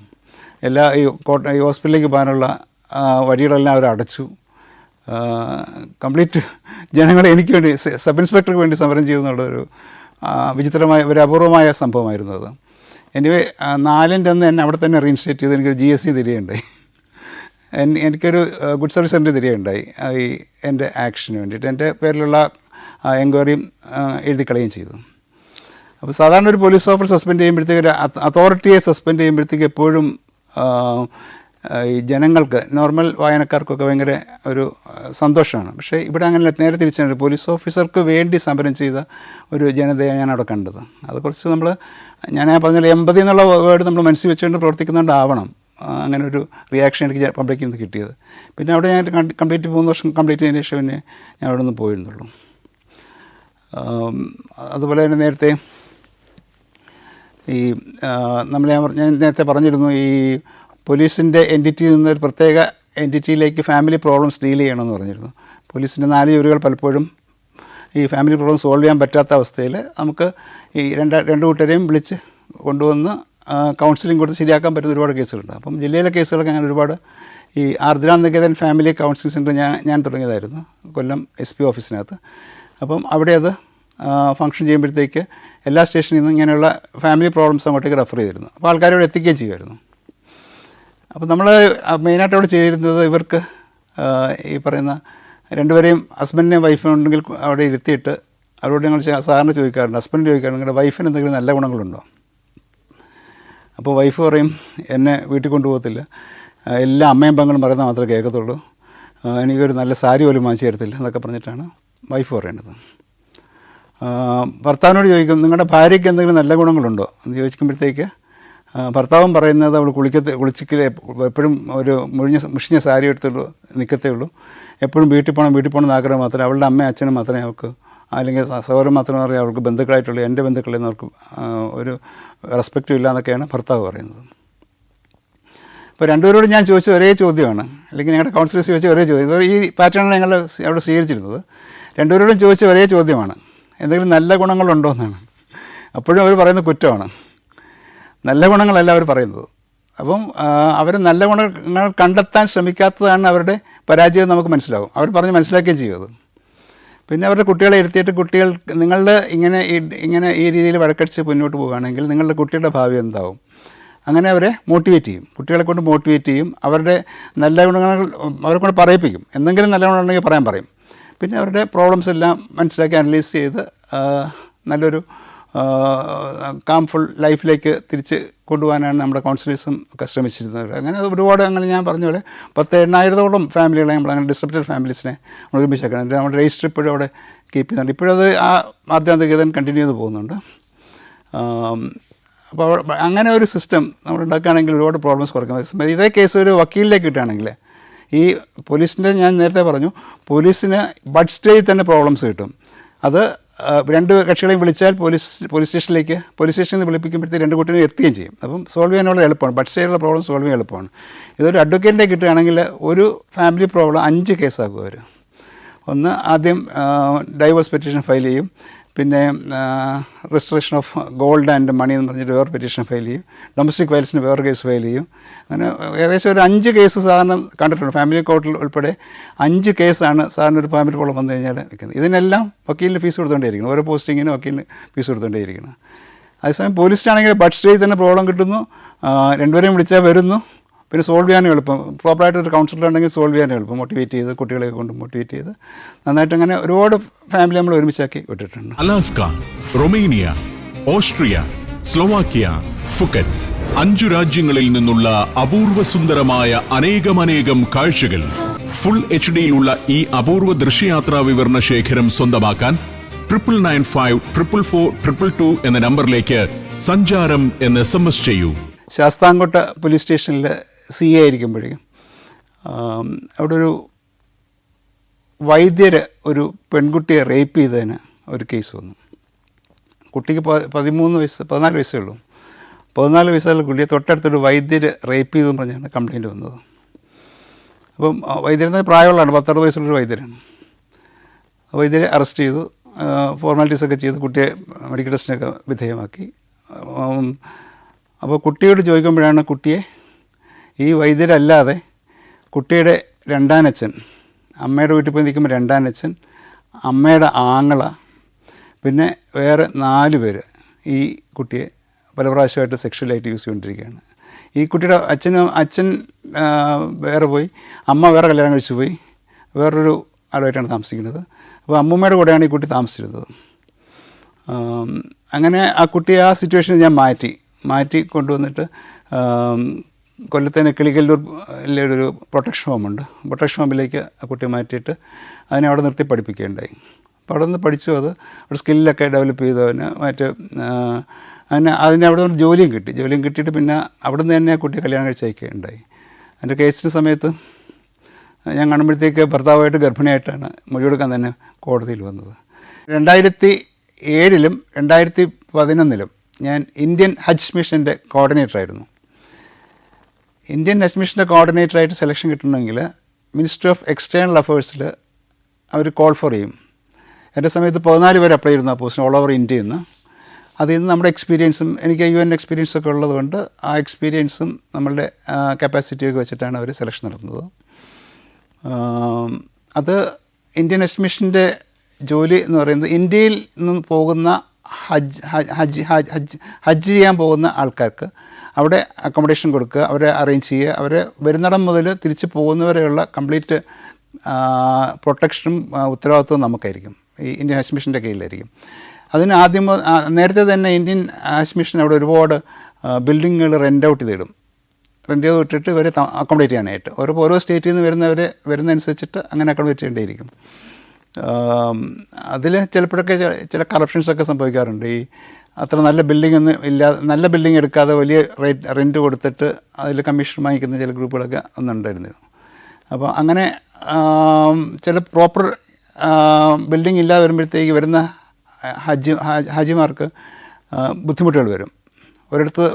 ഈ ഹോസ്പിറ്റലിലേക്ക് പോകാനുള്ള വഴികളെല്ലാം അവർ അടച്ചു. കംപ്ലീറ്റ് ജനങ്ങളെ എനിക്ക് വേണ്ടി സബ് ഇൻസ്പെക്ടർക്ക് വേണ്ടി സമരം ചെയ്യുന്നുള്ളൊരു വിചിത്രമായ ഒരു അപൂർവമായ സംഭവമായിരുന്നു അത്. എനിവേ 4-ൻ്റെ അന്ന് എന്നെ അവിടെ തന്നെ റീഇൻസ്റ്റേറ്റ് ചെയ്ത് എനിക്കൊരു GST തരികയുണ്ടായി. എനിക്കൊരു ഗുഡ് സർവീസ് സെൻ്റർ തരികയുണ്ടായി ഈ എൻ്റെ ആക്ഷന് വേണ്ടിയിട്ട്. എൻ്റെ പേരിലുള്ള എൻക്വയറിയും എഴുതി കളയുകയും ചെയ്തു. അപ്പോൾ സാധാരണ ഒരു പോലീസ് ഓഫീസർ സസ്പെൻഡ് ചെയ്യുമ്പോഴത്തേക്ക് ഒരു അതോറിറ്റിയെ സസ്പെൻഡ് ചെയ്യുമ്പോഴത്തേക്ക് എപ്പോഴും ഈ ജനങ്ങൾക്ക് നോർമൽ വായനക്കാർക്കൊക്കെ ഭയങ്കര ഒരു സന്തോഷമാണ്. പക്ഷേ ഇവിടെ അങ്ങനെ നേരെ തിരിച്ചാണ്, പോലീസ് ഓഫീസർക്ക് വേണ്ടി സമരം ചെയ്ത ഒരു ജനതയെ ഞാൻ അവിടെ കണ്ടത്. അത് കുറച്ച് ഞാൻ പറഞ്ഞാൽ എമ്പതി എന്നുള്ള വേർഡ് നമ്മൾ മനസ്സിൽ വെച്ചുകൊണ്ട് പ്രവർത്തിക്കുന്നുണ്ടാവണം. അങ്ങനെ ഒരു റിയാക്ഷൻ എനിക്ക് പബ്ലിക്കിൽ നിന്ന് കിട്ടിയത്. പിന്നെ അവിടെ ഞാൻ കംപ്ലീറ്റ് 3 വർഷം കംപ്ലീറ്റ് ചെയ്തതിന് ശേഷം പിന്നെ ഞാൻ അവിടെ നിന്ന് പോയിരുന്നുള്ളൂ. അതുപോലെ തന്നെ നേരത്തെ ഈ ഞാൻ നേരത്തെ പറഞ്ഞിരുന്നു, ഈ പോലീസിൻ്റെ എൻറ്റിറ്റിയിൽ നിന്ന് ഒരു പ്രത്യേക എൻറ്റിറ്റിയിലേക്ക് ഫാമിലി പ്രോബ്ലംസ് ഡീൽ ചെയ്യണമെന്ന് പറഞ്ഞിരുന്നു. പോലീസിൻ്റെ 4 ജോലികൾ പലപ്പോഴും ഈ ഫാമിലി പ്രോബ്ലം സോൾവ് ചെയ്യാൻ പറ്റാത്ത അവസ്ഥയിൽ നമുക്ക് ഈ രണ്ട് കൂട്ടരെയും വിളിച്ച് കൊണ്ടുവന്ന് കൗൺസിലിംഗ് കൊടുത്ത് ശരിയാക്കാൻ പറ്റുന്ന ഒരുപാട് കേസുകളുണ്ട്. അപ്പം ജില്ലയിലെ കേസുകളൊക്കെ അങ്ങനെ ഒരുപാട് ഈ ആർദ്ര നികേതൻ ഫാമിലി കൗൺസിലിംഗ് സെൻറ്റർ ഞാൻ തുടങ്ങിയതായിരുന്നു കൊല്ലം SP ഓഫീസിനകത്ത്. അപ്പം അവിടെ അത് ഫംഗ്ഷൻ ചെയ്യുമ്പോഴത്തേക്ക് എല്ലാ സ്റ്റേഷനിൽ നിന്നും ഇങ്ങനെയുള്ള ഫാമിലി പ്രോബ്ലംസ് അങ്ങോട്ടേക്ക് റെഫർ ചെയ്തിരുന്നു. അപ്പോൾ ആൾക്കാരോട് എത്തിക്കുകയും ചെയ്യുമായിരുന്നു. അപ്പോൾ നമ്മൾ മെയിനായിട്ട് അവിടെ ചെയ്തിരുന്നത് ഇവർക്ക് ഈ പറയുന്ന 2 പേരെയും ഹസ്ബൻഡിനെയും വൈഫിനും ഉണ്ടെങ്കിൽ അവിടെ ഇരുത്തിയിട്ട് അവരോട് ഞങ്ങൾ സാധാരണ ചോദിക്കാറുണ്ട്, ഹസ്ബൻഡ് ചോദിക്കാറുണ്ട് നിങ്ങളുടെ വൈഫിന് എന്തെങ്കിലും നല്ല ഗുണങ്ങളുണ്ടോ? അപ്പോൾ വൈഫ് പറയും എന്നെ വീട്ടിൽ കൊണ്ടുപോകത്തില്ല, എല്ലാ അമ്മയും പെങ്ങളും പറയുന്നത് മാത്രമേ കേൾക്കത്തുള്ളൂ, എനിക്കൊരു നല്ല സാരി പോലും വാങ്ങിച്ചു തരത്തില്ല എന്നൊക്കെ പറഞ്ഞിട്ടാണ് വൈഫ് പറയേണ്ടത്. ഭർത്താവിനോട് ചോദിക്കും നിങ്ങളുടെ ഭാര്യയ്ക്ക് എന്തെങ്കിലും നല്ല ഗുണങ്ങളുണ്ടോ എന്ന് ചോദിക്കുമ്പോഴത്തേക്ക് ഭർത്താവും പറയുന്നത് അവൾ കുളിച്ചിക്കൽ എപ്പോഴും ഒരു മുഷിഞ്ഞ സാരി എടുത്തുള്ളൂ നിൽക്കത്തേ ഉള്ളൂ, എപ്പോഴും വീട്ടിൽ പോകണം ആഗ്രഹം മാത്രമേ, അവളുടെ അമ്മയും അച്ഛനും മാത്രമേ അവൾക്ക്, അല്ലെങ്കിൽ സഹോദരൻ മാത്രമേ അറിയാം അവൾക്ക് ബന്ധുക്കളായിട്ടുള്ളൂ, എൻ്റെ ബന്ധുക്കളെന്ന് അവർക്ക് ഒരു റെസ്പെക്റ്റും ഇല്ല എന്നൊക്കെയാണ് ഭർത്താവ് പറയുന്നത്. അപ്പോൾ 2 പേരോട് ഞാൻ ചോദിച്ച ഒരേ ചോദ്യമാണ്, അല്ലെങ്കിൽ ഞങ്ങളുടെ കൗൺസിലേഴ്സ് ചോദിച്ച ഒരേ ചോദ്യം, ഈ പാറ്റേണാണ് ഞങ്ങൾ അവിടെ സ്വീകരിച്ചിരുന്നത്. 2 പേരോടും ചോദിച്ച ഒരേ ചോദ്യമാണ്, എന്തെങ്കിലും നല്ല ഗുണങ്ങളുണ്ടോ എന്നാണ്. അപ്പോഴും അവർ പറയുന്നത് കുറ്റമാണ്. നല്ല ഗുണങ്ങളല്ല അവർ പറയുന്നത്. അപ്പം അവർ നല്ല ഗുണങ്ങൾ കണ്ടെത്താൻ ശ്രമിക്കാത്തതാണ് അവരുടെ പരാജയം നമുക്ക് മനസ്സിലാവും. അവർ പറഞ്ഞ് മനസ്സിലാക്കുകയും ചെയ്യും അത്. പിന്നെ അവരുടെ കുട്ടികളെ ഇരുത്തിയിട്ട് കുട്ടികൾ നിങ്ങളുടെ ഇങ്ങനെ ഈ രീതിയിൽ വഴക്കടിച്ച് മുന്നോട്ട് പോവുകയാണെങ്കിൽ നിങ്ങളുടെ കുട്ടിയുടെ ഭാവി എന്താവും, അങ്ങനെ അവരെ മോട്ടിവേറ്റ് ചെയ്യും, കുട്ടികളെ കൊണ്ട് മോട്ടിവേറ്റ് ചെയ്യും. അവരുടെ നല്ല ഗുണങ്ങൾ അവരെ കൊണ്ട് പറയിപ്പിക്കും. എന്തെങ്കിലും നല്ല ഗുണമുണ്ടെങ്കിൽ പറയും. പിന്നെ അവരുടെ പ്രോബ്ലംസ് എല്ലാം മനസ്സിലാക്കി അനലൈസ് ചെയ്ത് നല്ലൊരു കാംഫുൾ ലൈഫിലേക്ക് തിരിച്ച് കൊണ്ടുപോകാനാണ് നമ്മുടെ കൗൺസിലേഴ്സും ഒക്കെ ശ്രമിച്ചിരുന്നത്. അങ്ങനെ ഒരുപാട് അങ്ങനെ ഞാൻ പറഞ്ഞ പോലെ 8,000-ഓളം ഫാമിലികളെ നമ്മൾ അങ്ങനെ ഡിസ്ട്രിബ്യൂട്ടഡ് ഫാമിലീസിനെ നമ്മൾ ഒരുമിച്ചാക്കണം. നമ്മുടെ രജിസ്റ്റർ ഇപ്പോഴും അവിടെ കീപ്പ് ചെയ്യുന്നുണ്ട്. ഇപ്പോഴത് ആ ആദ്യാന്തികതൻ കണ്ടിന്യൂ ചെയ്ത് പോകുന്നുണ്ട്. അപ്പോൾ അങ്ങനെ ഒരു സിസ്റ്റം നമ്മൾ ഉണ്ടാക്കുകയാണെങ്കിൽ ഒരുപാട് പ്രോബ്ലംസ് കുറയ്ക്കാം. ഇതേ കേസ് ഒരു വക്കീലിലേക്ക് കിട്ടുകയാണെങ്കിൽ ഈ പോലീസിൻ്റെ ഞാൻ നേരത്തെ പറഞ്ഞു, പോലീസിന് ബഡ് സ്റ്റേജിൽ തന്നെ പ്രോബ്ലംസ് കിട്ടും. അത് രണ്ട് കക്ഷികളെയും വിളിച്ചാൽ പോലീസ് സ്റ്റേഷനിൽ നിന്ന് വിളിപ്പിക്കുമ്പോഴത്തേക്ക് രണ്ട് കുട്ടികളും എത്തുകയും ചെയ്യും. അപ്പം സോൾവ് ചെയ്യാനുള്ള എളുപ്പമാണ്, ബഡ് സ്റ്റേജിലുള്ള പ്രോബ്ലം സോൾവ് ചെയ്യാൻ എളുപ്പമാണ്. ഇതൊരു അഡ്വക്കേറ്റിനെ കിട്ടുകയാണെങ്കിൽ ഒരു ഫാമിലി പ്രോബ്ലം 5 കേസാക്കും അവർ. ഒന്ന് ആദ്യം ഡൈവേഴ്സ് പെറ്റീഷൻ ഫയൽ ചെയ്യും, പിന്നെ restriction of gold and money എന്ന് പറഞ്ഞിട്ട് വേറെ പെറ്റീഷൻ ഫയൽ ചെയ്യും, ഡൊമസ്റ്റിക് വയലൻസിന് വേറെ കേസ് ഫയൽ ചെയ്യും. അങ്ങനെ ഏകദേശം ഒരു 5 കേസ് സാധാരണ കണ്ടിട്ടുണ്ട്. ഫാമിലി കോർട്ടിൽ ഉൾപ്പെടെ 5 കേസാണ് സാധാരണ ഒരു ഫാമിലി പ്രോബ്ലം വന്നു കഴിഞ്ഞാൽ വെക്കുന്നത്. ഇതിനെല്ലാം വക്കീലിന് ഫീസ് കൊടുത്തുകൊണ്ടേയിരിക്കണം, ഓരോ പോസ്റ്റിങ്ങിനും വക്കീലിന് ഫീസ് കൊടുത്തുകൊണ്ടേയിരിക്കണം. അതേസമയം പോലീസിനാണെങ്കിൽ ബഡ് സ്റ്റേജിൽ തന്നെ പ്രോബ്ലം കിട്ടുന്നു, രണ്ടുപേരെയും വിളിച്ചാൽ വരുന്നു, പിന്നെ സോൾവ് ചെയ്യാനും എളുപ്പം. പ്രോപ്പറായിട്ടൊരു കൗൺസിലർ ഉണ്ടെങ്കിൽ സോൾവ് ചെയ്യാനും എളുപ്പം, മോട്ടിവേറ്റ് ചെയ്ത് കുട്ടികളെ കൊണ്ട് മോട്ടിവേറ്റ് ചെയ്ത് നന്നായിട്ട് അങ്ങനെ ഒരുപാട് ഫാമിലി നമ്മൾ ഒരുമിച്ചാക്കി വിട്ടിട്ടുണ്ട്. Alaska, Romania, Austria, Slovakia, Phuket 5 രാജ്യങ്ങളിൽ നിന്നുള്ള അപൂർവ സുന്ദരമായ അനേകം കാഴ്ചകൾ ഫുൾ HDയിലുള്ള ഈ അപൂർവ ദൃശ്യയാത്രാ വിവരണ ശേഖരം സ്വന്തമാക്കാൻ 99544422 എന്ന നമ്പറിലേക്ക് സഞ്ചാരം എന്ന് SMS ചെയ്യൂ. ശാസ്താംകോട്ട പോലീസ് സ്റ്റേഷനിൽ CA ആയിരിക്കുമ്പോഴേക്കും അവിടെ ഒരു വൈദ്യർ ഒരു പെൺകുട്ടിയെ റേപ്പ് ചെയ്തതിന് ഒരു കേസ് വന്നു. കുട്ടിക്ക് 14 വയസ്സേ ഉള്ളൂ. 14 വയസ്സുള്ള കുട്ടിയെ തൊട്ടടുത്തൊരു വൈദ്യർ റേപ്പ് ചെയ്തെന്ന് പറഞ്ഞാണ് കംപ്ലയിൻറ്റ് വന്നത്. അപ്പം വൈദ്യരെന്ന് പ്രായമുള്ളതാണ്, 10-60 വയസ്സുള്ളൊരു വൈദ്യരാണ്. വൈദ്യരെ അറസ്റ്റ് ചെയ്തു, ഫോർമാലിറ്റീസൊക്കെ ചെയ്ത് കുട്ടിയെ മെഡിക്കൽ ടെസ്റ്റിനൊക്കെ വിധേയമാക്കി. അപ്പോൾ കുട്ടിയോട് ചോദിക്കുമ്പോഴാണ് കുട്ടിയെ ഈ വൈദ്യരല്ലാതെ കുട്ടിയുടെ രണ്ടാനച്ഛൻ, അമ്മയുടെ വീട്ടിൽ പോയി നിൽക്കുമ്പോൾ രണ്ടാനച്ഛൻ, അമ്മയുടെ ആങ്ങള, പിന്നെ വേറെ 4 പേര് ഈ കുട്ടിയെ പല പ്രാവശ്യമായിട്ട് സെക്ഷലായിട്ട് യൂസ് ചെയ്തുകൊണ്ടിരിക്കുകയാണ്. ഈ കുട്ടിയുടെ അച്ഛൻ വേറെ പോയി, അമ്മ വേറെ കല്യാണം കഴിച്ചു പോയി, വേറൊരു ആളുമായിട്ടാണ് താമസിക്കുന്നത്. അപ്പോൾ അമ്മൂമ്മയുടെ കൂടെയാണ് ഈ കുട്ടി താമസിച്ചിരുന്നത്. അങ്ങനെ ആ കുട്ടിയെ ആ സിറ്റുവേഷനിൽ ഞാൻ മാറ്റി കൊണ്ടുവന്നിട്ട് കൊല്ലത്തേന് കിളികല്ലൂരിലൊരു പ്രൊട്ടക്ഷൻ ഹോമുണ്ട്, പ്രൊട്ടക്ഷൻ ഹോമിലേക്ക് ആ കുട്ടിയെ മാറ്റിയിട്ട് അതിനെ അവിടെ നിർത്തി പഠിപ്പിക്കുകയുണ്ടായി. അപ്പോൾ അവിടെ നിന്ന് പഠിച്ചു, അത് അവിടെ സ്കില്ലൊക്കെ ഡെവലപ്പ് ചെയ്തവന് അതിന് അവിടെ നിന്ന് ജോലിയും കിട്ടിയിട്ട് പിന്നെ അവിടെ നിന്ന് തന്നെ ആ കുട്ടിയെ കല്യാണം കഴിച്ച് അയക്കുകയുണ്ടായി. അതിൻ്റെ കേസിൻ്റെ സമയത്ത് ഞാൻ കാണുമ്പോഴത്തേക്ക് ഭർത്താവായിട്ട് ഗർഭിണിയായിട്ടാണ് മൊഴി കൊടുക്കാൻ തന്നെ കോടതിയിൽ വന്നത്. 2007-ലും 2011-ലും ഞാൻ ഇന്ത്യൻ ഹജ്ജ് മിഷൻ്റെ കോർഡിനേറ്ററായിരുന്നു. ഇന്ത്യൻ ഹജ്ജ് മിഷൻ്റെ കോർഡിനേറ്ററായിട്ട് സെലക്ഷൻ കിട്ടണമെങ്കിൽ മിനിസ്ട്രി ഓഫ് എക്സ്റ്റേണൽ അഫയേഴ്സിൽ അവർ കോൾ ഫോർ ചെയ്യും. എൻ്റെ സമയത്ത് 14 പേര് അപ്ലൈ ചെയ്യുന്നു ആ പോസ്റ്റിന് ഓൾ ഓവർ ഇന്ത്യയിൽ നിന്ന്. അതിൽ നിന്ന് നമ്മുടെ എക്സ്പീരിയൻസും എനിക്ക് UN എക്സ്പീരിയൻസൊക്കെ ഉള്ളതുകൊണ്ട് ആ എക്സ്പീരിയൻസും നമ്മളുടെ കപ്പാസിറ്റിയൊക്കെ വെച്ചിട്ടാണ് അവർ സെലക്ഷൻ നടത്തുന്നത്. അത് ഇന്ത്യൻ ഹജ്ജ് മിഷൻ്റെ ജോലി എന്ന് പറയുന്നത് ഇന്ത്യയിൽ നിന്ന് പോകുന്ന ഹജ്ജ് ചെയ്യാൻ പോകുന്ന ആൾക്കാർക്ക് അവിടെ അക്കോമഡേഷൻ കൊടുക്കുക, അവരെ അറേഞ്ച് ചെയ്യുക, അവരെ വരുന്നിടം മുതൽ തിരിച്ച് പോകുന്നവരെയുള്ള കംപ്ലീറ്റ് പ്രൊട്ടക്ഷനും ഉത്തരവാദിത്വവും നമുക്കായിരിക്കും, ഈ ഇന്ത്യൻ ഹജ്ജ് മിഷൻ്റെ കീഴിലായിരിക്കും. അതിന് നേരത്തെ തന്നെ ഇന്ത്യൻ ഹജ്ജ് മിഷൻ അവിടെ ഒരുപാട് ബിൽഡിങ്ങുകൾ റെൻ്റ് ഔട്ട് ചെയ്തിടും. റെൻ്റ് ചെയ്ത് വിട്ടിട്ട് ഇവരെ അക്കോമഡേറ്റ് ചെയ്യാനായിട്ട് ഓരോ സ്റ്റേറ്റിൽ നിന്ന് വരുന്നതനുസരിച്ചിട്ട് അങ്ങനെ അക്കോമഡേറ്റ് ചെയ്യേണ്ടിയിരിക്കും. അതിൽ ചിലപ്പോഴൊക്കെ ചില കറപ്ഷൻസൊക്കെ സംഭവിക്കാറുണ്ട്. ഈ അത്ര നല്ല നല്ല ബിൽഡിംഗ് എടുക്കാതെ വലിയ റെൻറ്റ് കൊടുത്തിട്ട് അതിൽ കമ്മീഷൻ വാങ്ങിക്കുന്ന ചില ഗ്രൂപ്പുകളൊക്കെ ഒന്നുണ്ടായിരുന്നു. അപ്പോൾ അങ്ങനെ ചില പ്രോപ്പർ ബിൽഡിംഗ് ഇല്ലാതെ വരുമ്പോഴത്തേക്ക് വരുന്ന ഹാജിമാർക്ക് ബുദ്ധിമുട്ടുകൾ വരും.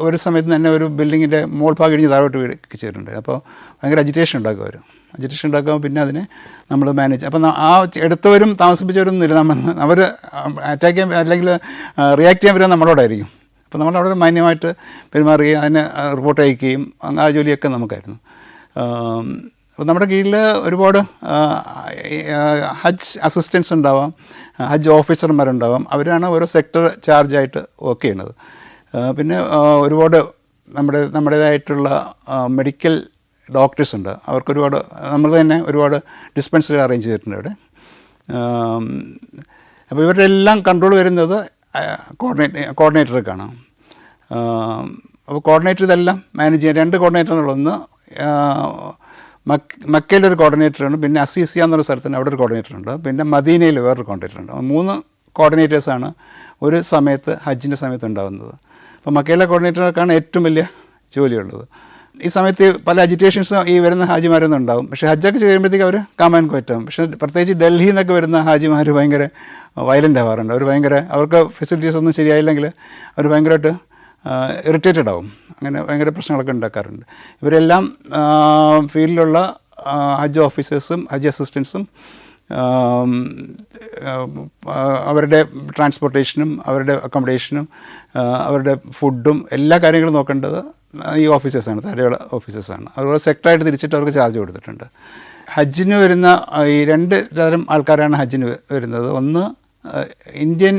ഒരു സമയത്ത് തന്നെ ഒരു ബിൽഡിങ്ങിൻ്റെ മോൾ ഭാഗം ഇടിഞ്ഞ് താഴോട്ട് വീടിച്ചിട്ടുണ്ട്. അപ്പോൾ ഭയങ്കര അജിറ്റേഷൻ ഉണ്ടാക്കുമ്പോൾ പിന്നെ അതിനെ നമ്മൾ മാനേജ്. അപ്പം ആ എടുത്തവരും താമസിപ്പിച്ചവരും അവർ അറ്റാക്ക് ചെയ്യാൻ അല്ലെങ്കിൽ റിയാക്ട് ചെയ്യാൻ വരുന്നത് നമ്മളോടായിരിക്കും. അപ്പോൾ നമ്മൾ അവിടെ മാന്യമായിട്ട് പെരുമാറുകയും അതിന് റിപ്പോർട്ട് അയക്കുകയും ആ ജോലിയൊക്കെ നമുക്കായിരുന്നു. അപ്പോൾ നമ്മുടെ കീഴിൽ ഒരുപാട് ഹജ്ജ് അസിസ്റ്റൻസ് ഉണ്ടാവാം, ഹജ്ജ് ഓഫീസർമാരുണ്ടാവാം. അവരാണ് ഓരോ സെക്ടർ ചാർജായിട്ട് വർക്ക് ചെയ്യുന്നത്. പിന്നെ ഒരുപാട് നമ്മുടേതായിട്ടുള്ള മെഡിക്കൽ ഡോക്ടേഴ്സ് ഉണ്ട്. അവർക്കൊരുപാട് നമ്മൾ തന്നെ ഒരുപാട് ഡിസ്പെൻസറി അറേഞ്ച് ചെയ്തിട്ടുണ്ട് അവിടെ. അപ്പോൾ ഇവരുടെ എല്ലാം കൺട്രോൾ വരുന്നത് കോർഡിനേറ്റർക്കാണ്. അപ്പോൾ കോർഡിനേറ്റർ ഇതെല്ലാം മാനേജ് ചെയ്യാൻ 2 കോർഡിനേറ്ററുള്ള ഒന്ന് മക്കയിലൊരു കോർഡിനേറ്ററുണ്ട്, പിന്നെ അസീസിയ എന്നൊരു സ്ഥലത്തിന് അവിടെ ഒരു കോർഡിനേറ്ററുണ്ട്, പിന്നെ മദീനയിൽ വേറൊരു കോർഡിനേറ്ററുണ്ട്. 3 കോർഡിനേറ്റേഴ്സാണ് ഒരു സമയത്ത് ഹജ്ജിൻ്റെ സമയത്ത് ഉണ്ടാകുന്നത്. അപ്പോൾ മക്കയിലെ കോർഡിനേറ്റർക്കാണ് ഏറ്റവും വലിയ ജോലിയുള്ളത്. ഈ സമയത്ത് പല അജിറ്റേഷൻസും ഈ വരുന്ന ഹാജിമാരൊന്നും ഉണ്ടാകും. പക്ഷേ ഹജ്ജൊക്കെ ചെയ്യുമ്പോഴത്തേക്ക് അവർ കാമാൻ പറ്റും. പക്ഷേ പ്രത്യേകിച്ച് ഡൽഹിയിൽ നിന്നൊക്കെ വരുന്ന ഹാജിമാർ ഭയങ്കര വയലൻ്റ് ആവാറുണ്ട്. അവർക്ക് ഫെസിലിറ്റീസ് ഒന്നും ശരിയായില്ലെങ്കിൽ അവർ ഭയങ്കരമായിട്ട് ഇറിറ്റേറ്റഡ് ആവും. അങ്ങനെ ഭയങ്കര പ്രശ്നങ്ങളൊക്കെ ഉണ്ടാക്കാറുണ്ട്. ഇവരെല്ലാം ഫീൽഡിലുള്ള ഹജ്ജ് ഓഫീസേഴ്സും ഹജ്ജ് അസിസ്റ്റൻസും അവരുടെ ട്രാൻസ്പോർട്ടേഷനും അവരുടെ അക്കോമഡേഷനും അവരുടെ ഫുഡും എല്ലാ കാര്യങ്ങളും നോക്കേണ്ടത് ഈ ഓഫീസേഴ്സാണ്, താഴെയുള്ള ഓഫീസേഴ്സാണ്. അതുപോലെ സെക്ടറായിട്ട് തിരിച്ചിട്ട് അവർക്ക് ചാർജ് കൊടുത്തിട്ടുണ്ട്. ഹജ്ജിന് വരുന്ന ഈ 2 തരം ആൾക്കാരാണ് ഹജ്ജിന് വരുന്നത്. ഒന്ന് ഇന്ത്യൻ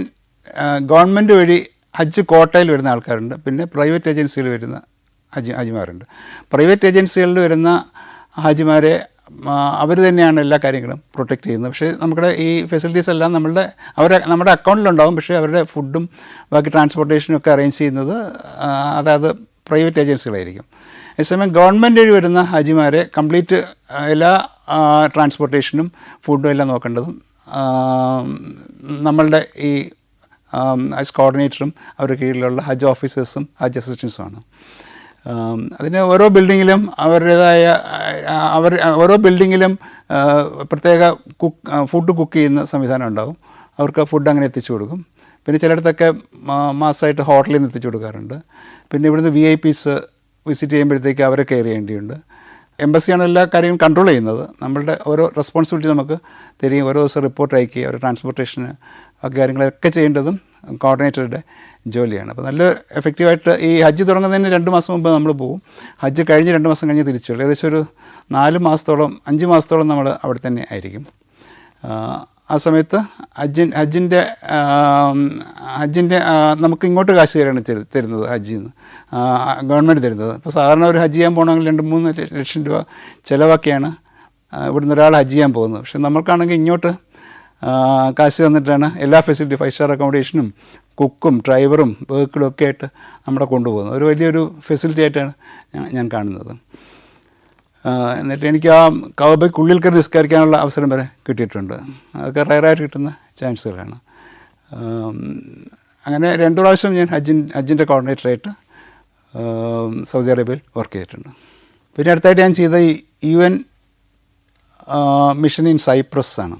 ഗവൺമെൻറ് വഴി ഹജ്ജ് കോട്ടയിൽ വരുന്ന ആൾക്കാരുണ്ട്, പിന്നെ പ്രൈവറ്റ് ഏജൻസിയിൽ വരുന്ന ഹാജിമാരുണ്ട്. പ്രൈവറ്റ് ഏജൻസികളിൽ വരുന്ന ഹാജിമാരെ അവർ തന്നെയാണ് എല്ലാ കാര്യങ്ങളും പ്രൊട്ടക്റ്റ് ചെയ്യുന്നത്. പക്ഷേ നമ്മുടെ ഈ ഫെസിലിറ്റീസ് എല്ലാം നമ്മുടെ അക്കൗണ്ടിലുണ്ടാവും. പക്ഷേ അവരുടെ ഫുഡും ബാക്കി ട്രാൻസ്പോർട്ടേഷനും ഒക്കെ അറേഞ്ച് ചെയ്യുന്നത് അതായത് പ്രൈവറ്റ് ഏജൻസികളായിരിക്കും. അതേസമയം ഗവൺമെൻറ് വഴി വരുന്ന ഹാജിമാരെ കംപ്ലീറ്റ് എല്ലാ ട്രാൻസ്പോർട്ടേഷനും ഫുഡും എല്ലാം നോക്കേണ്ടതും നമ്മളുടെ ഈ ഹജ്ജ് കോർഡിനേറ്ററും അവരുടെ കീഴിലുള്ള ഹജ്ജ് ഓഫീസേഴ്സും ഹജ്ജ് അസിസ്റ്റൻസുമാണ്. അതിന് ഓരോ ബിൽഡിങ്ങിലും അവരുടേതായ ഓരോ ബിൽഡിങ്ങിലും പ്രത്യേക ഫുഡ് കുക്ക് ചെയ്യുന്ന സംവിധാനം ഉണ്ടാകും. അവർക്ക് ഫുഡ് അങ്ങനെ എത്തിച്ചു കൊടുക്കും. പിന്നെ ചിലയിടത്തൊക്കെ മാസമായിട്ട് ഹോട്ടലിൽ നിന്ന് എത്തിച്ചു കൊടുക്കാറുണ്ട്. പിന്നെ ഇവിടുന്ന് VIPs വിസിറ്റ് ചെയ്യുമ്പോഴത്തേക്ക് അവരെ കെയർ ചെയ്യേണ്ടിയുണ്ട്. എംബസിയാണ് എല്ലാ കാര്യങ്ങളും കൺട്രോൾ ചെയ്യുന്നത്. നമ്മളുടെ ഓരോ റെസ്പോൺസിബിലിറ്റി നമുക്ക് തരികയും ഓരോ ദിവസം റിപ്പോർട്ട് അയക്കുകയും അവരുടെ ട്രാൻസ്പോർട്ടേഷന് ഒക്കെ കാര്യങ്ങളൊക്കെ ചെയ്യേണ്ടതും കോർഡിനേറ്ററുടെ ജോലിയാണ്. അപ്പോൾ നല്ല എഫക്റ്റീവായിട്ട് ഈ ഹജ്ജ് തുടങ്ങുന്നതിന് 2 മാസം മുമ്പ് നമ്മൾ പോകും. ഹജ്ജ് കഴിഞ്ഞ് 2 മാസം കഴിഞ്ഞ് തിരിച്ചു വരും. ഏകദേശം ഒരു 4 മാസത്തോളം 5 മാസത്തോളം നമ്മൾ അവിടെ തന്നെ ആയിരിക്കും. ആ സമയത്ത് ഹജ്ജിൻ്റെ നമുക്ക് ഇങ്ങോട്ട് കാശ് തരാണ് തരുന്നത് ഹജ്ജിൽ നിന്ന് ഗവൺമെൻറ് തരുന്നത്. ഇപ്പോൾ സാധാരണ ഒരു ഹജ്ജ് ചെയ്യാൻ പോകണമെങ്കിൽ 2-3 ലക്ഷം രൂപ ചിലവൊക്കെയാണ് ഇവിടുന്ന് ഒരാൾ ഹജ്ജ് ചെയ്യാൻ പോകുന്നത്. പക്ഷെ നമുക്കാണെങ്കിൽ ഇങ്ങോട്ട് കാശ് തന്നിട്ടാണ് എല്ലാ ഫെസിലിറ്റി 5 സ്റ്റാർ അക്കോമഡേഷനും കുക്കും ഡ്രൈവറും വെഹിക്കിളും ഒക്കെ ആയിട്ട് നമ്മുടെ കൊണ്ടുപോകുന്നത്. ഒരു വലിയൊരു ഫെസിലിറ്റി ആയിട്ടാണ് ഞാൻ കാണുന്നത്. എന്നിട്ട് എനിക്ക് ആ കഅബയ്ക്കുള്ളിൽ കയറി നിസ്കരിക്കാനുള്ള അവസരം വരെ കിട്ടിയിട്ടുണ്ട്. അതൊക്കെ റയറായിട്ട് കിട്ടുന്ന ചാൻസുകളാണ്. അങ്ങനെ 2 പ്രാവശ്യം ഞാൻ ഹജ്ജിൻ്റെ കോർഡിനേറ്ററായിട്ട് സൗദി അറേബ്യയിൽ വർക്ക് ചെയ്തിട്ടുണ്ട്. പിന്നെ അടുത്തായിട്ട് ഞാൻ ചെയ്ത ഈ UN മിഷൻ ഇൻ സൈപ്രസ് ആണ്.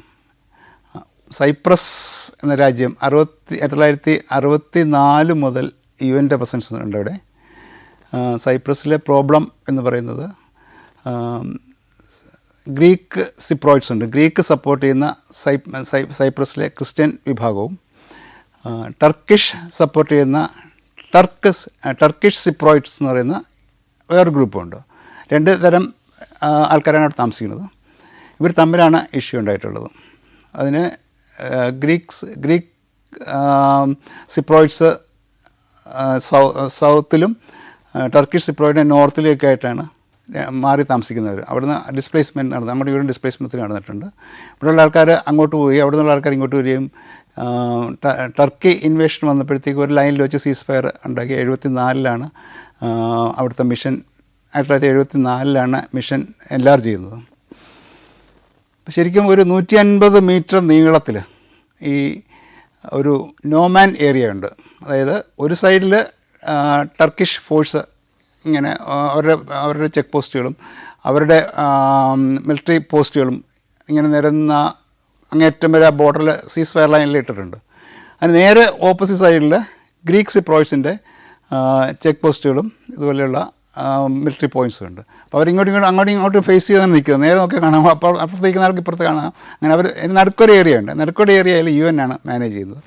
സൈപ്രസ് എന്ന രാജ്യം 1964 മുതൽ UN പ്രസൻസ് ഉണ്ട് അവിടെ. സൈപ്രസിലെ പ്രോബ്ലം എന്ന് പറയുന്നത് ഗ്രീക്ക് സിപ്രോയിഡ്സ് ഉണ്ട്. ഗ്രീക്ക് സപ്പോർട്ട് ചെയ്യുന്ന സൈപ്രസിലെ ക്രിസ്ത്യൻ വിഭാഗവും ടർക്കിഷ് സപ്പോർട്ട് ചെയ്യുന്ന ടർക്കിഷ് സിപ്രോയിഡ്സ് എന്ന് പറയുന്ന വേറൊരു ഗ്രൂപ്പുണ്ട്. 2 തരം ആൾക്കാരാണ് അവിടെ താമസിക്കുന്നത്. ഇവർ തമ്മിലാണ് ഇഷ്യൂ ഉണ്ടായിട്ടുള്ളത്. അതിന് ഗ്രീക്ക് സിപ്രോയിഡ്സ് സൗത്തിലും ടർക്കിഷ് സിപ്രോയിഡിൻ്റെ നോർത്തിലേക്ക് ആയിട്ടാണ് മാറി താമസിക്കുന്നവർ. അവിടുന്ന് ഡിസ്പ്ലേസ്മെൻറ്റ് നടന്നു. നമ്മുടെ ഇവിടെ ഡിസ്പ്ലേസ്മെൻറ്റ് നടന്നിട്ടുണ്ട്. ഇവിടെയുള്ള ആൾക്കാർ അങ്ങോട്ട് പോയി, അവിടെ നിന്നുള്ള ആൾക്കാർ ഇങ്ങോട്ട് വരികയും ടർക്കി ഇൻവേഷൻ വന്നപ്പോഴത്തേക്ക് ഒരു ലൈനിൽ വെച്ച് സീസ് ഫയർ ഉണ്ടാക്കി 74-ലാണ് അവിടുത്തെ മിഷൻ 1974-ലാണ് മിഷൻ എൻലാർജ് ചെയ്യുന്നത്. ശരിക്കും ഒരു 150 മീറ്റർ നീളത്തിൽ ഈ ഒരു നോമാൻ ഏരിയ ഉണ്ട്. അതായത് ഒരു സൈഡിൽ ടർക്കിഷ് ഫോഴ്സ് ഇങ്ങനെ അവരുടെ ചെക്ക് പോസ്റ്റുകളും അവരുടെ മിലിറ്ററി പോസ്റ്റുകളും ഇങ്ങനെ നിരന്ന അങ്ങേറ്റം വരെ ബോർഡറിൽ സീസ് ഫയർ ലൈനിൽ ഇട്ടിട്ടുണ്ട്. അതിന് നേരെ ഓപ്പോസിറ്റ് സൈഡിൽ ഗ്രീക്ക് സിപ്രോയിഡ്സിൻ്റെ ചെക്ക് പോസ്റ്റുകളും ഇതുപോലെയുള്ള മിലിറ്ററി പോയിൻറ്റ്സും ഉണ്ട്. അപ്പോൾ അങ്ങോട്ടും ഇങ്ങോട്ടും ഫേസ് ചെയ്താണ് നിൽക്കുന്നത്. നേരെ നോക്കി കാണാം, അപ്പോൾ അപ്പുറത്തേക്ക് നാൾക്ക് ഇപ്പുറത്ത് കാണാം. അങ്ങനെ അവർ നടുക്കൊരു ഏരിയ ഉണ്ട്. നടുക്കൊരു ഏരിയയിൽ UN ആണ് മാനേജ് ചെയ്യുന്നത്.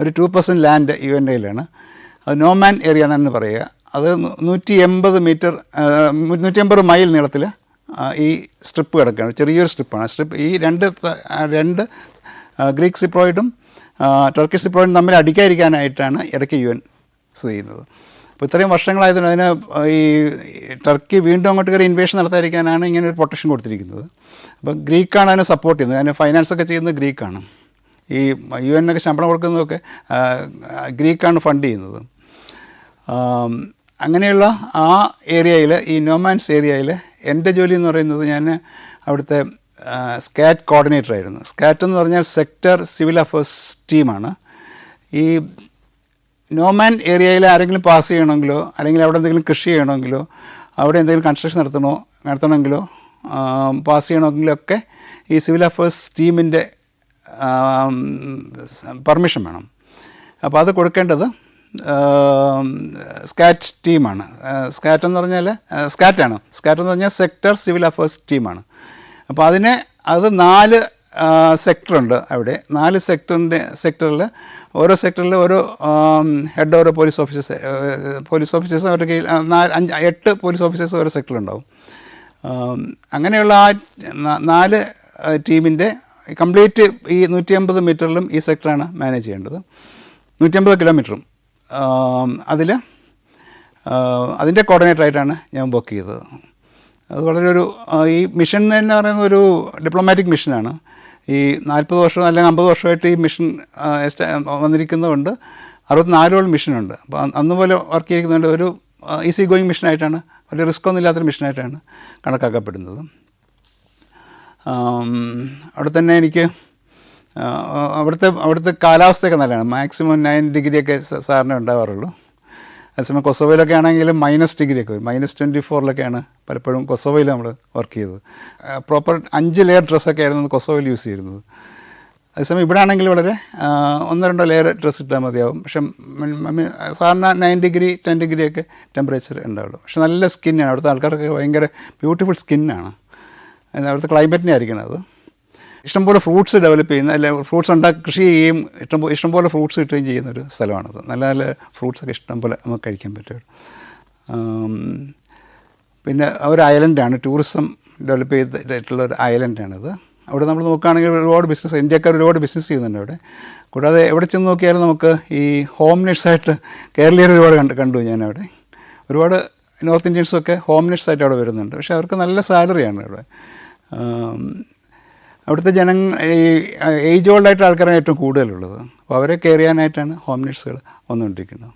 ഒരു 2% ലാൻഡ് UN കയ്യിലാണ്. അത് നോമാൻ ഏരിയ എന്നാണ് പറയുക. അത് 180 മീറ്റർ 180 മൈൽ നീളത്തിൽ ഈ സ്ട്രിപ്പ് കിടക്കുകയാണ്. ചെറിയൊരു സ്ട്രിപ്പാണ്. ഈ രണ്ട് ഗ്രീക്ക് സിപ്രോയിഡും ടർക്കിഷ് സിപ്രോയിഡും തമ്മിൽ അടിക്കാതിരിക്കാനായിട്ടാണ് ഇടയ്ക്ക് UN സ്ഥിതി ചെയ്യുന്നത്. അപ്പോൾ ഇത്രയും വർഷങ്ങളായതുകൊണ്ട് അതിന് ഈ ടർക്കി വീണ്ടും അങ്ങോട്ട് കയറി ഇൻവേഷൻ നടത്താതിരിക്കാനാണ് ഇങ്ങനെ ഒരു പ്രൊട്ടക്ഷൻ കൊടുത്തിരിക്കുന്നത്. അപ്പോൾ ഗ്രീക്കാണ് അതിനെ സപ്പോർട്ട് ചെയ്യുന്നത്. അതിന് ഫൈനാൻസൊക്കെ ചെയ്യുന്നത് ഗ്രീക്കാണ്. ഈ UN ശമ്പളം കൊടുക്കുന്നതൊക്കെ ഗ്രീക്കാണ് ഫണ്ട് ചെയ്യുന്നത്. അങ്ങനെയുള്ള ആ ഏരിയയിൽ, ഈ നോമാൻസ് ഏരിയയിൽ എൻ്റെ ജോലി എന്ന് പറയുന്നത്, ഞാൻ അവിടുത്തെ സ്കാറ്റ് കോർഡിനേറ്റർ ആയിരുന്നു. സ്കാറ്റ് എന്ന് പറഞ്ഞാൽ സെക്ടർ സിവിൽ അഫേഴ്സ് ടീമാണ്. ഈ നോമാൻ ഏരിയയിൽ ആരെങ്കിലും പാസ് ചെയ്യണമെങ്കിലോ, അല്ലെങ്കിൽ അവിടെ എന്തെങ്കിലും കൃഷി ചെയ്യണമെങ്കിലോ, അവിടെ എന്തെങ്കിലും കൺസ്ട്രക്ഷൻ നടത്തണമെങ്കിലോ പാസ് ചെയ്യണമെങ്കിലോ ഒക്കെ ഈ സിവിൽ അഫേഴ്സ് ടീമിൻ്റെ പെർമിഷൻ വേണം. അപ്പോൾ അത് കൊടുക്കേണ്ടത് സ്കാറ്റ് ടീമാണ്. സ്കാറ്റ് എന്ന് പറഞ്ഞാൽ സെക്ടർ സിവിൽ അഫേഴ്സ് ടീമാണ്. അപ്പോൾ അത് 4 സെക്ടറുണ്ട് അവിടെ. 4 സെക്ടറിൽ ഓരോ സെക്ടറിൽ ഓരോ ഹെഡ് ഓരോ പോലീസ് ഓഫീസേഴ്സ് അവരുടെ കീഴിൽ 8 പോലീസ് ഓഫീസേഴ്സ് ഓരോ സെക്ടറിലുണ്ടാവും. അങ്ങനെയുള്ള ആ 4 ടീമിൻ്റെ കംപ്ലീറ്റ് ഈ 150 മീറ്ററിലും ഈ സെക്ടറാണ് മാനേജ് ചെയ്യേണ്ടത്. 150 കിലോമീറ്ററും അതിൻ്റെ കോർഡിനേറ്ററായിട്ടാണ് ഞാൻ വർക്ക് ചെയ്തത്. അത് വളരെ ഈ മിഷൻ എന്ന് പറയുന്നത് ഒരു ഡിപ്ലോമാറ്റിക് മിഷനാണ്. ഈ 40 വർഷം അല്ലെങ്കിൽ 50 വർഷമായിട്ട് ഈ മിഷൻ വന്നിരിക്കുന്നതുകൊണ്ട് 64 മിഷനുണ്ട്. അപ്പോൾ അന്ന് പോലെ വർക്ക് ചെയ്തിരിക്കുന്നതുകൊണ്ട് ഒരു ഈസി ഗോയിങ് മിഷനായിട്ടാണ്, വലിയ റിസ്ക് ഒന്നും ഇല്ലാത്തൊരു മിഷനായിട്ടാണ് കണക്കാക്കപ്പെടുന്നത്. അവിടെ തന്നെ എനിക്ക് അവിടുത്തെ കാലാവസ്ഥയൊക്കെ നല്ലതാണ്. മാക്സിമം 9 ഡിഗ്രിയൊക്കെ സാറിന് ഉണ്ടാവാറുള്ളൂ. അതേസമയം കൊസോവയിലൊക്കെ ആണെങ്കിലും -ഡിഗ്രിയൊക്കെ വരും. -24 പലപ്പോഴും കൊസോവയിൽ നമ്മൾ വർക്ക് ചെയ്തത്. പ്രോപ്പർ 5 ലെയർ ഡ്രസ്സൊക്കെ ആയിരുന്നു കൊസോവയിൽ യൂസ് ചെയ്തിരുന്നത്. അതേസമയം ഇവിടെ ആണെങ്കിൽ വളരെ 1-2 ലെയർ ഡ്രസ്സ് ഇട്ടാൽ മതിയാവും. പക്ഷെ സാറിന് 9 ഡിഗ്രി 10 ഡിഗ്രിയൊക്കെ ടെമ്പറേച്ചർ ഉണ്ടാവുള്ളൂ. പക്ഷെ നല്ല സ്കിന്നാണ്. അവിടുത്തെ ആൾക്കാർക്ക് ഭയങ്കര ബ്യൂട്ടിഫുൾ സ്കിന്നാണ്. അവിടുത്തെ ക്ലൈമറ്റിനെ ആയിരിക്കണം അത്. ഇഷ്ടംപോലെ ഫ്രൂട്ട്സ് ഡെവലപ്പ് ചെയ്യുന്ന, അല്ലെ ഫ്രൂട്ട്സ് കൃഷി ചെയ്യുകയും ഇഷ്ടംപോലെ ഫ്രൂട്ട്സ് കിട്ടുകയും ചെയ്യുന്നൊരു സ്ഥലമാണത്. നല്ല നല്ല ഫ്രൂട്ട്സൊക്കെ ഇഷ്ടംപോലെ നമുക്ക് കഴിക്കാൻ പറ്റും. പിന്നെ ഒരു ഐലൻഡാണ്, ടൂറിസം ഡെവലപ്പ് ചെയ്തിട്ടുള്ള ഒരു ഐലൻഡാണത്. അവിടെ നമ്മൾ നോക്കുകയാണെങ്കിൽ ഒരുപാട് ഇന്ത്യക്കാർ ഒരുപാട് ബിസിനസ് ചെയ്യുന്നുണ്ട് അവിടെ. കൂടാതെ എവിടെ ചെന്ന് നോക്കിയാലും നമുക്ക് ഈ ഹോം നെറ്റ്സായിട്ട് കേരളീയർ ഒരുപാട് കണ്ടു ഞാൻ. ഒരുപാട് നോർത്ത് ഇന്ത്യൻസൊക്കെ ഹോം നെറ്റ്സായിട്ട് അവിടെ വരുന്നുണ്ട്. പക്ഷേ അവർക്ക് നല്ല സാലറിയാണ് അവിടെ. അവിടുത്തെ ഈ ഏജ് ഓൾഡായിട്ട് ആൾക്കാരാണ് ഏറ്റവും കൂടുതലുള്ളത്. അപ്പോൾ അവരെ കെയർ ചെയ്യാനായിട്ടാണ് ഹോം നെറ്റ്സുകൾ വന്നുകൊണ്ടിരിക്കുന്നത്.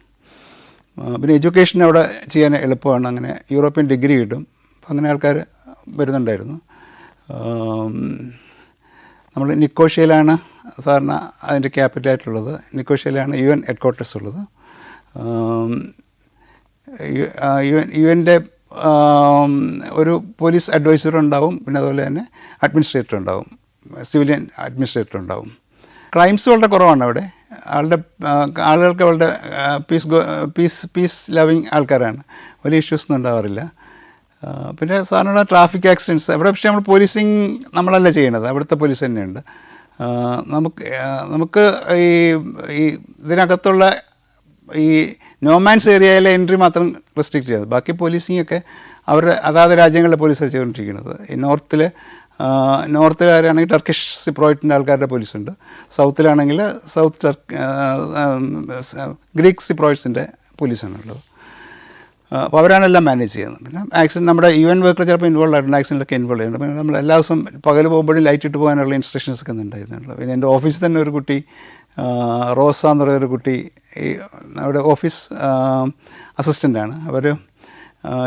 പിന്നെ എഡ്യൂക്കേഷൻ അവിടെ ചെയ്യാൻ എളുപ്പമാണ്. അങ്ങനെ യൂറോപ്യൻ ഡിഗ്രി കിട്ടും. അപ്പോൾ അങ്ങനെ ആൾക്കാർ വരുന്നുണ്ടായിരുന്നു. നമ്മൾ നിക്കോഷ്യയിലാണ് സാറിന് അതിൻ്റെ ക്യാപിറ്റലായിട്ടുള്ളത്. നിക്കോഷ്യയിലാണ് UN ഹെഡ്ക്വാർട്ടേഴ്സ് ഉള്ളത്. UN ഒരു പോലീസ് അഡ്വൈസർ ഉണ്ടാവും. പിന്നെ അതുപോലെ തന്നെ അഡ്മിനിസ്ട്രേറ്റർ ഉണ്ടാവും, സിവിലിയൻ അഡ്മിനിസ്ട്രേറ്റർ ഉണ്ടാവും. ക്രൈംസ് വളരെ കുറവാണ് അവിടെ. ആളുകൾക്ക് വളരെ പീസ് ലവിങ് ആൾക്കാരാണ്. വലിയ ഇഷ്യൂസ് ഒന്നും ഉണ്ടാവാറില്ല. പിന്നെ സാധാരണ ട്രാഫിക് ആക്സിഡൻറ്റ്സ് അവിടെ, പക്ഷേ നമ്മൾ പോലീസിങ് നമ്മളല്ല ചെയ്യണത്, അവിടുത്തെ പോലീസ് തന്നെയുണ്ട്. നമുക്ക് ഈ ഇതിനകത്തുള്ള ഈ നോമാൻസ് ഏരിയയിലെ എൻട്രി മാത്രം റെസ്ട്രിക്റ്റ് ചെയ്തത്. ബാക്കി പോലീസിങ്ങൊക്കെ അവരുടെ അതാത് രാജ്യങ്ങളിലെ പോലീസാണ് ചെയ്തുകൊണ്ടിരിക്കുന്നത്. ഈ നോർത്തുകാരാണെങ്കിൽ ടർക്കിഷ് സിപ്രോയിറ്റിൻ്റെ ആൾക്കാരുടെ പോലീസുണ്ട്. സൗത്തിലാണെങ്കിൽ ഗ്രീക്ക് സിപ്രോയിറ്റ്സിൻ്റെ പോലീസാണുള്ളത്. അപ്പോൾ അവരാണെല്ലാം മാനേജ് ചെയ്യുന്നത്. പിന്നെ ആക്സിഡൻറ്റ് നമ്മുടെ UN വർക്കിൽ ചിലപ്പോൾ ഇൻവോൾവ് ആയിട്ടുണ്ട്, ആക്സിഡൻറ്റൊക്കെ ഇൻവോൾവ് ചെയ്യുന്നുണ്ട്. പിന്നെ നമ്മൾ എല്ലാ ദിവസവും പകൽ പോകുമ്പോഴും ലൈറ്റ് ഇട്ട് പോകാനുള്ള ഇൻസ്ട്രക്ഷൻസൊക്കെ ഉണ്ടായിരുന്നുള്ളൂ. പിന്നെ എൻ്റെ ഓഫീസിൽ തന്നെ ഒരു കുട്ടി, റോസ എന്ന് പറയുന്നൊരു കുട്ടി, ഈ അവിടെ ഓഫീസ് അസിസ്റ്റൻ്റാണ്. അവർ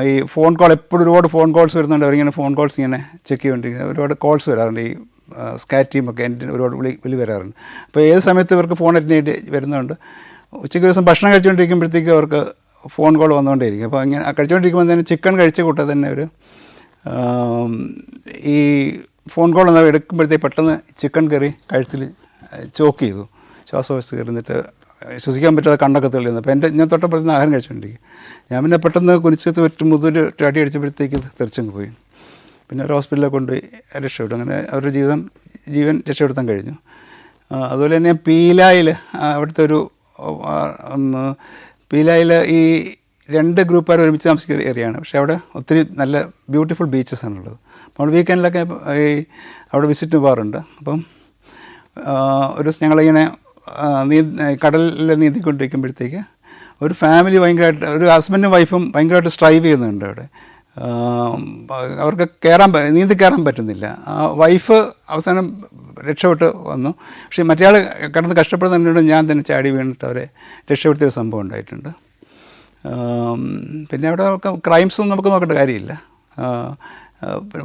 ഈ ഫോൺ കോൾ എപ്പോഴും ഒരുപാട് ഫോൺ കോൾസ് വരുന്നുണ്ട്. അവരിങ്ങനെ ഫോൺ കോൾസ് ഇങ്ങനെ ചെക്ക് ചെയ്തുകൊണ്ടിരിക്കുന്നത്. ഒരുപാട് കോൾസ് വരാറുണ്ട്. ഈ സ്കാറ്റ് ടീമൊക്കെ എൻ്റെ ഒരുപാട് വിളി വരാറുണ്ട്. അപ്പോൾ ഏത് സമയത്ത് ഇവർക്ക് ഫോൺ അറ്റൻഡ് ചെയ്ത് വരുന്നുണ്ട്. ഉച്ചയ്ക്ക് ദിവസം ഭക്ഷണം കഴിച്ചുകൊണ്ടിരിക്കുമ്പോഴത്തേക്കും അവർക്ക് ഫോൺ കോൾ വന്നുകൊണ്ടേയിരിക്കും. അപ്പോൾ ഇങ്ങനെ കഴിച്ചുകൊണ്ടിരിക്കുമ്പോൾ തന്നെ ചിക്കൻ കഴിച്ച കൂട്ടം തന്നെ ഒരു ഈ ഫോൺ കോൾ ഒന്ന് എടുക്കുമ്പോഴത്തേക്ക് പെട്ടെന്ന് ചിക്കൻ കറി കഴുത്തിൽ ചോക്ക് ചെയ്തു. ശ്വാസകോശത്ത് കയറിന്നിട്ട് ശ്വസിക്കാൻ പറ്റാതെ കണ്ണൊക്കെ തെളിയുന്നു. അപ്പോൾ ഞാൻ തൊട്ടപ്പുറത്ത് നിന്ന് ആഹാരം കഴിച്ചുകൊണ്ടിരിക്കും. ഞാൻ പിന്നെ പെട്ടെന്ന് കുനിച്ചത്ത് പറ്റും മുതൽ അടി അടിച്ചപ്പോഴത്തേക്ക് തെറിച്ചങ്ങ് പോയി. പിന്നെ ഒരു ഹോസ്പിറ്റലിൽ കൊണ്ടുപോയി രക്ഷപ്പെട്ടു. അങ്ങനെ അവരുടെ ജീവൻ രക്ഷപ്പെടുത്താൻ കഴിഞ്ഞു. അതുപോലെ തന്നെ പീലായിൽ അവിടുത്തെ ഒരു പീലായിൽ ഈ 2 ഗ്രൂപ്പുകാർ ഒരുമിച്ച് താമസിക്കുന്ന ഏരിയയാണ്. പക്ഷേ അവിടെ ഒത്തിരി നല്ല ബ്യൂട്ടിഫുൾ ബീച്ചസ് ആണുള്ളത്. നമ്മൾ വീക്കെൻഡിലൊക്കെ ഈ അവിടെ വിസിറ്റ് പോകാറുണ്ട്. അപ്പം ഒരു ദിവസം ഞങ്ങളിങ്ങനെ കടലിൽ നീന്തിക്കൊണ്ടിരിക്കുമ്പോഴത്തേക്ക് ഒരു ഫാമിലി ഭയങ്കരമായിട്ട്, ഒരു ഹസ്ബൻഡും വൈഫും ഭയങ്കരമായിട്ട് സ്ട്രൈവ് ചെയ്യുന്നുണ്ട് അവിടെ. അവർക്ക് നീന്തി കയറാൻ പറ്റുന്നില്ല. വൈഫ് അവസാനം രക്ഷപ്പെട്ട് വന്നു. പക്ഷേ മറ്റേ ആൾ കിടന്ന് കഷ്ടപ്പെടുന്നതിനോട് ഞാൻ തന്നെ ചാടി വീണിട്ട് അവരെ രക്ഷപ്പെടുത്തിയൊരു സംഭവം ഉണ്ടായിട്ടുണ്ട്. പിന്നെ അവിടെ ക്രൈംസൊന്നും നമുക്ക് നോക്കേണ്ട കാര്യമില്ല,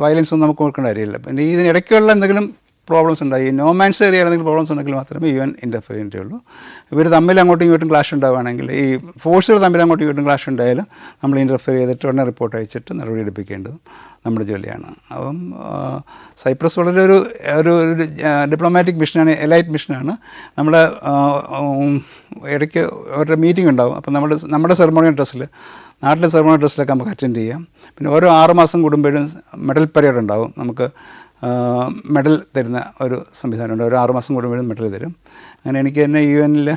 വയലൻസൊന്നും നമുക്ക് നോക്കേണ്ട കാര്യമില്ല. പിന്നെ ഇതിനിടയ്ക്കുള്ള എന്തെങ്കിലും പ്രോബ്ലംസ് ഉണ്ടായി, നോമാൻസ് ഏരിയ എന്തെങ്കിലും പ്രോബ്ലംസ് ഉണ്ടെങ്കിൽ മാത്രമേ UN ഇൻ്റർഫിയർ ചെയ്യേണ്ടതുള്ളൂ. ഇവർ തമ്മിൽ അങ്ങോട്ടും ഇങ്ങോട്ടും ക്ലാഷ് ഉണ്ടാവുകയാണെങ്കിൽ, ഈ ഫോഴ്സുകൾ തമ്മിൽ അങ്ങോട്ടും ഇങ്ങോട്ടും ക്ലാഷ് ഉണ്ടായാലും നമ്മൾ ഇൻ്റർഫിയർ ചെയ്തിട്ട് ഉടനെ റിപ്പോർട്ട് അയച്ചിട്ട് നടപടി എടുപ്പിക്കേണ്ടതും നമ്മുടെ ജോലിയാണ്. അപ്പം സൈപ്രസ് വളരെ ഒരു ഡിപ്ലോമാറ്റിക് മിഷനാണ്, എലൈറ്റ് മിഷനാണ്. നമ്മുടെ ഇടയ്ക്ക് അവരുടെ മീറ്റിംഗ് ഉണ്ടാവും. അപ്പം നമ്മുടെ സെറമോണിയൽ ഡ്രസ്സിൽ, നാട്ടിലെ സെറമോണിയൽ ഡ്രസ്സിലൊക്കെ നമുക്ക് അറ്റൻഡ് ചെയ്യാം. പിന്നെ ഓരോ 6 മാസം കൂടുമ്പോഴും മെഡൽ പരേഡ് ഉണ്ടാവും. നമുക്ക് മെഡൽ തരുന്ന ഒരു സംവിധാനമുണ്ട്. ഒരു 6 മാസം കൂടുമ്പോഴും മെഡൽ തരും. അങ്ങനെ എനിക്ക് തന്നെ UN-ൽ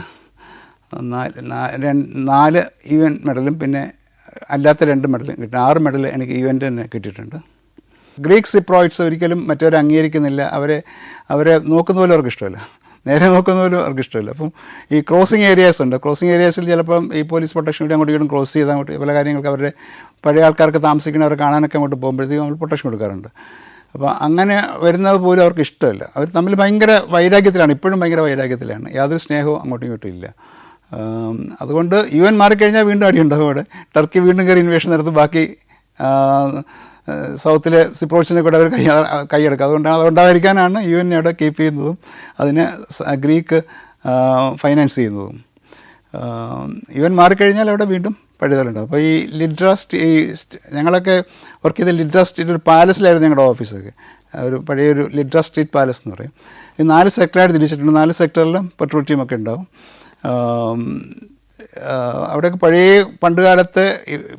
4 UN മെഡലും പിന്നെ അല്ലാത്ത 2 മെഡലും കിട്ടും. 6 മെഡൽ എനിക്ക് UN-ൻ്റെ തന്നെ കിട്ടിയിട്ടുണ്ട്. ഗ്രീക്ക് സിപ്രോയിഡ്സ് ഒരിക്കലും മറ്റവരെ അംഗീകരിക്കുന്നില്ല. അവരെ നോക്കുന്ന പോലും അവർക്ക് ഇഷ്ടമല്ല, നേരെ നോക്കുന്ന പോലും അവർക്ക് ഇഷ്ടമല്ല. അപ്പം ഈ ക്രോസിങ് ഏരിയാസ് ഉണ്ട്. ക്രോസിങ് ഏരിയാസിൽ ചിലപ്പം ഈ പോലീസ് പ്രൊട്ടക്ഷൻ വേണ്ടി അങ്ങോട്ട് ഇങ്ങോട്ടും ക്രോസ് ചെയ്ത് അങ്ങോട്ട് പല കാര്യങ്ങൾക്ക് അവരുടെ പഴയ ആൾക്കാർക്ക് താമസിക്കുന്നവരെ കാണാനൊക്കെ അങ്ങോട്ട് പോകുമ്പോഴത്തേക്കും നമ്മൾ പ്രൊട്ടക്ഷൻ കൊടുക്കാറുണ്ട്. അപ്പോൾ അങ്ങനെ വരുന്നത് പോലും അവർക്ക് ഇഷ്ടമല്ല. അവർ തമ്മിൽ ഭയങ്കര വൈരാഗ്യത്തിലാണ്, ഇപ്പോഴും ഭയങ്കര വൈരാഗ്യത്തിലാണ്. യാതൊരു സ്നേഹവും അങ്ങോട്ടും ഇങ്ങോട്ടും ഇല്ല. അതുകൊണ്ട് UN മാറിക്കഴിഞ്ഞാൽ വീണ്ടും അടിയുണ്ടാവും അവിടെ. ടർക്കി വീണ്ടും കയറി ഇൻവേഷൻ നടത്തും. ബാക്കി സൗത്തിലെ സിപ്രോട്സിനെ കൂടെ അവർ കൈയെടുക്കുക. അതുകൊണ്ടായിരിക്കാനാണ് UN അവിടെ കീപ്പ് ചെയ്യുന്നതും അതിന് ഗ്രീക്ക് ഫൈനാൻസ് ചെയ്യുന്നതും. UN മാറിക്കഴിഞ്ഞാൽ അവിടെ വീണ്ടും പഴുതലുണ്ടാവും. അപ്പോൾ ഈ ഞങ്ങളൊക്കെ വർക്ക് ചെയ്ത ലിഡ്ര സ്ട്രീറ്റ് ഒരു പാലസിലായിരുന്നു ഞങ്ങളുടെ ഓഫീസൊക്കെ. ഒരു പഴയൊരു ലിഡ്ര സ്ട്രീറ്റ് പാലസ് എന്ന് പറയും. ഈ 4 സെക്ടറായിട്ട് തിരിച്ചിട്ടുണ്ട്. 4 സെക്ടറിലും പെട്രോൾ ടീമൊക്കെ ഉണ്ടാവും. അവിടെയൊക്കെ പഴയ പണ്ടുകാലത്ത്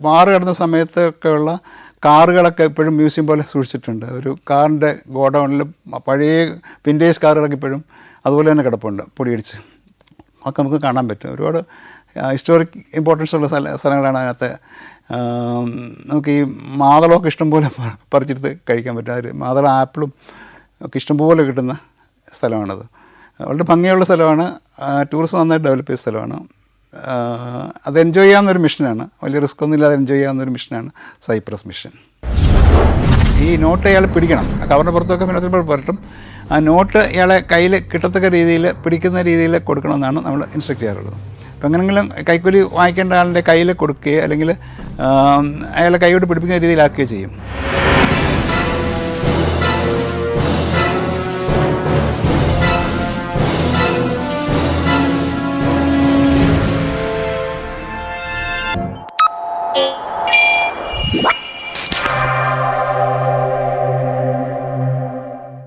വാറ് കിടന്ന സമയത്തൊക്കെയുള്ള കാറുകളൊക്കെ ഇപ്പോഴും മ്യൂസിയം പോലെ സൂക്ഷിച്ചിട്ടുണ്ട്. ഒരു കാറിൻ്റെ ഗോഡൗണിൽ പഴയ വിൻറ്റേജ് കാറുകളൊക്കെ ഇപ്പോഴും അതുപോലെ തന്നെ കിടപ്പുണ്ട്, പൊടിയടിച്ച്. ഒക്കെ നമുക്ക് കാണാൻ പറ്റും. ഒരുപാട് ഹിസ്റ്റോറിക് ഇമ്പോർട്ടൻസ് ഉള്ള സ്ഥലങ്ങളാണ് അതിനകത്ത്. നമുക്ക് ഈ മാതളമൊക്കെ ഇഷ്ടംപോലെ പറിച്ചെടുത്ത് കഴിക്കാൻ പറ്റും. മാതള ആപ്പിളും ഒക്കെ ഇഷ്ടംപോലെ കിട്ടുന്ന സ്ഥലമാണത്. വളരെ ഭംഗിയുള്ള സ്ഥലമാണ്. ടൂറിസം നന്നായിട്ട് ഡെവലപ്പ് ചെയ്ത സ്ഥലമാണ്. അത് എൻജോയ് ചെയ്യാവുന്നൊരു മിഷനാണ്. വലിയ റിസ്ക് ഒന്നും ഇല്ലാതെ എൻജോയ് ചെയ്യാവുന്നൊരു മിഷനാണ് സൈപ്രസ് മിഷൻ. ഈ നോട്ട് അയാൾ പിടിക്കണം. കവറിൻ്റെ പുറത്തൊക്കെ പിന്നെ പുരട്ടും. ആ നോട്ട് ഇയാളെ കയ്യിൽ കിട്ടത്തക്ക രീതിയിൽ പിടിക്കുന്ന രീതിയിൽ കൊടുക്കണമെന്നാണ് നമ്മൾ ഇൻസ്ട്രക്ട് ചെയ്യാറുള്ളത്. അപ്പോൾ എങ്ങനെങ്കിലും കൈക്കൂലി വാങ്ങിക്കേണ്ട ആളിൻ്റെ കയ്യിൽ കൊടുക്കുകയോ അല്ലെങ്കിൽ അയാളെ കൈയോട്ട് പിടിപ്പിക്കുന്ന രീതിയിലാക്കുകയോ ചെയ്യും.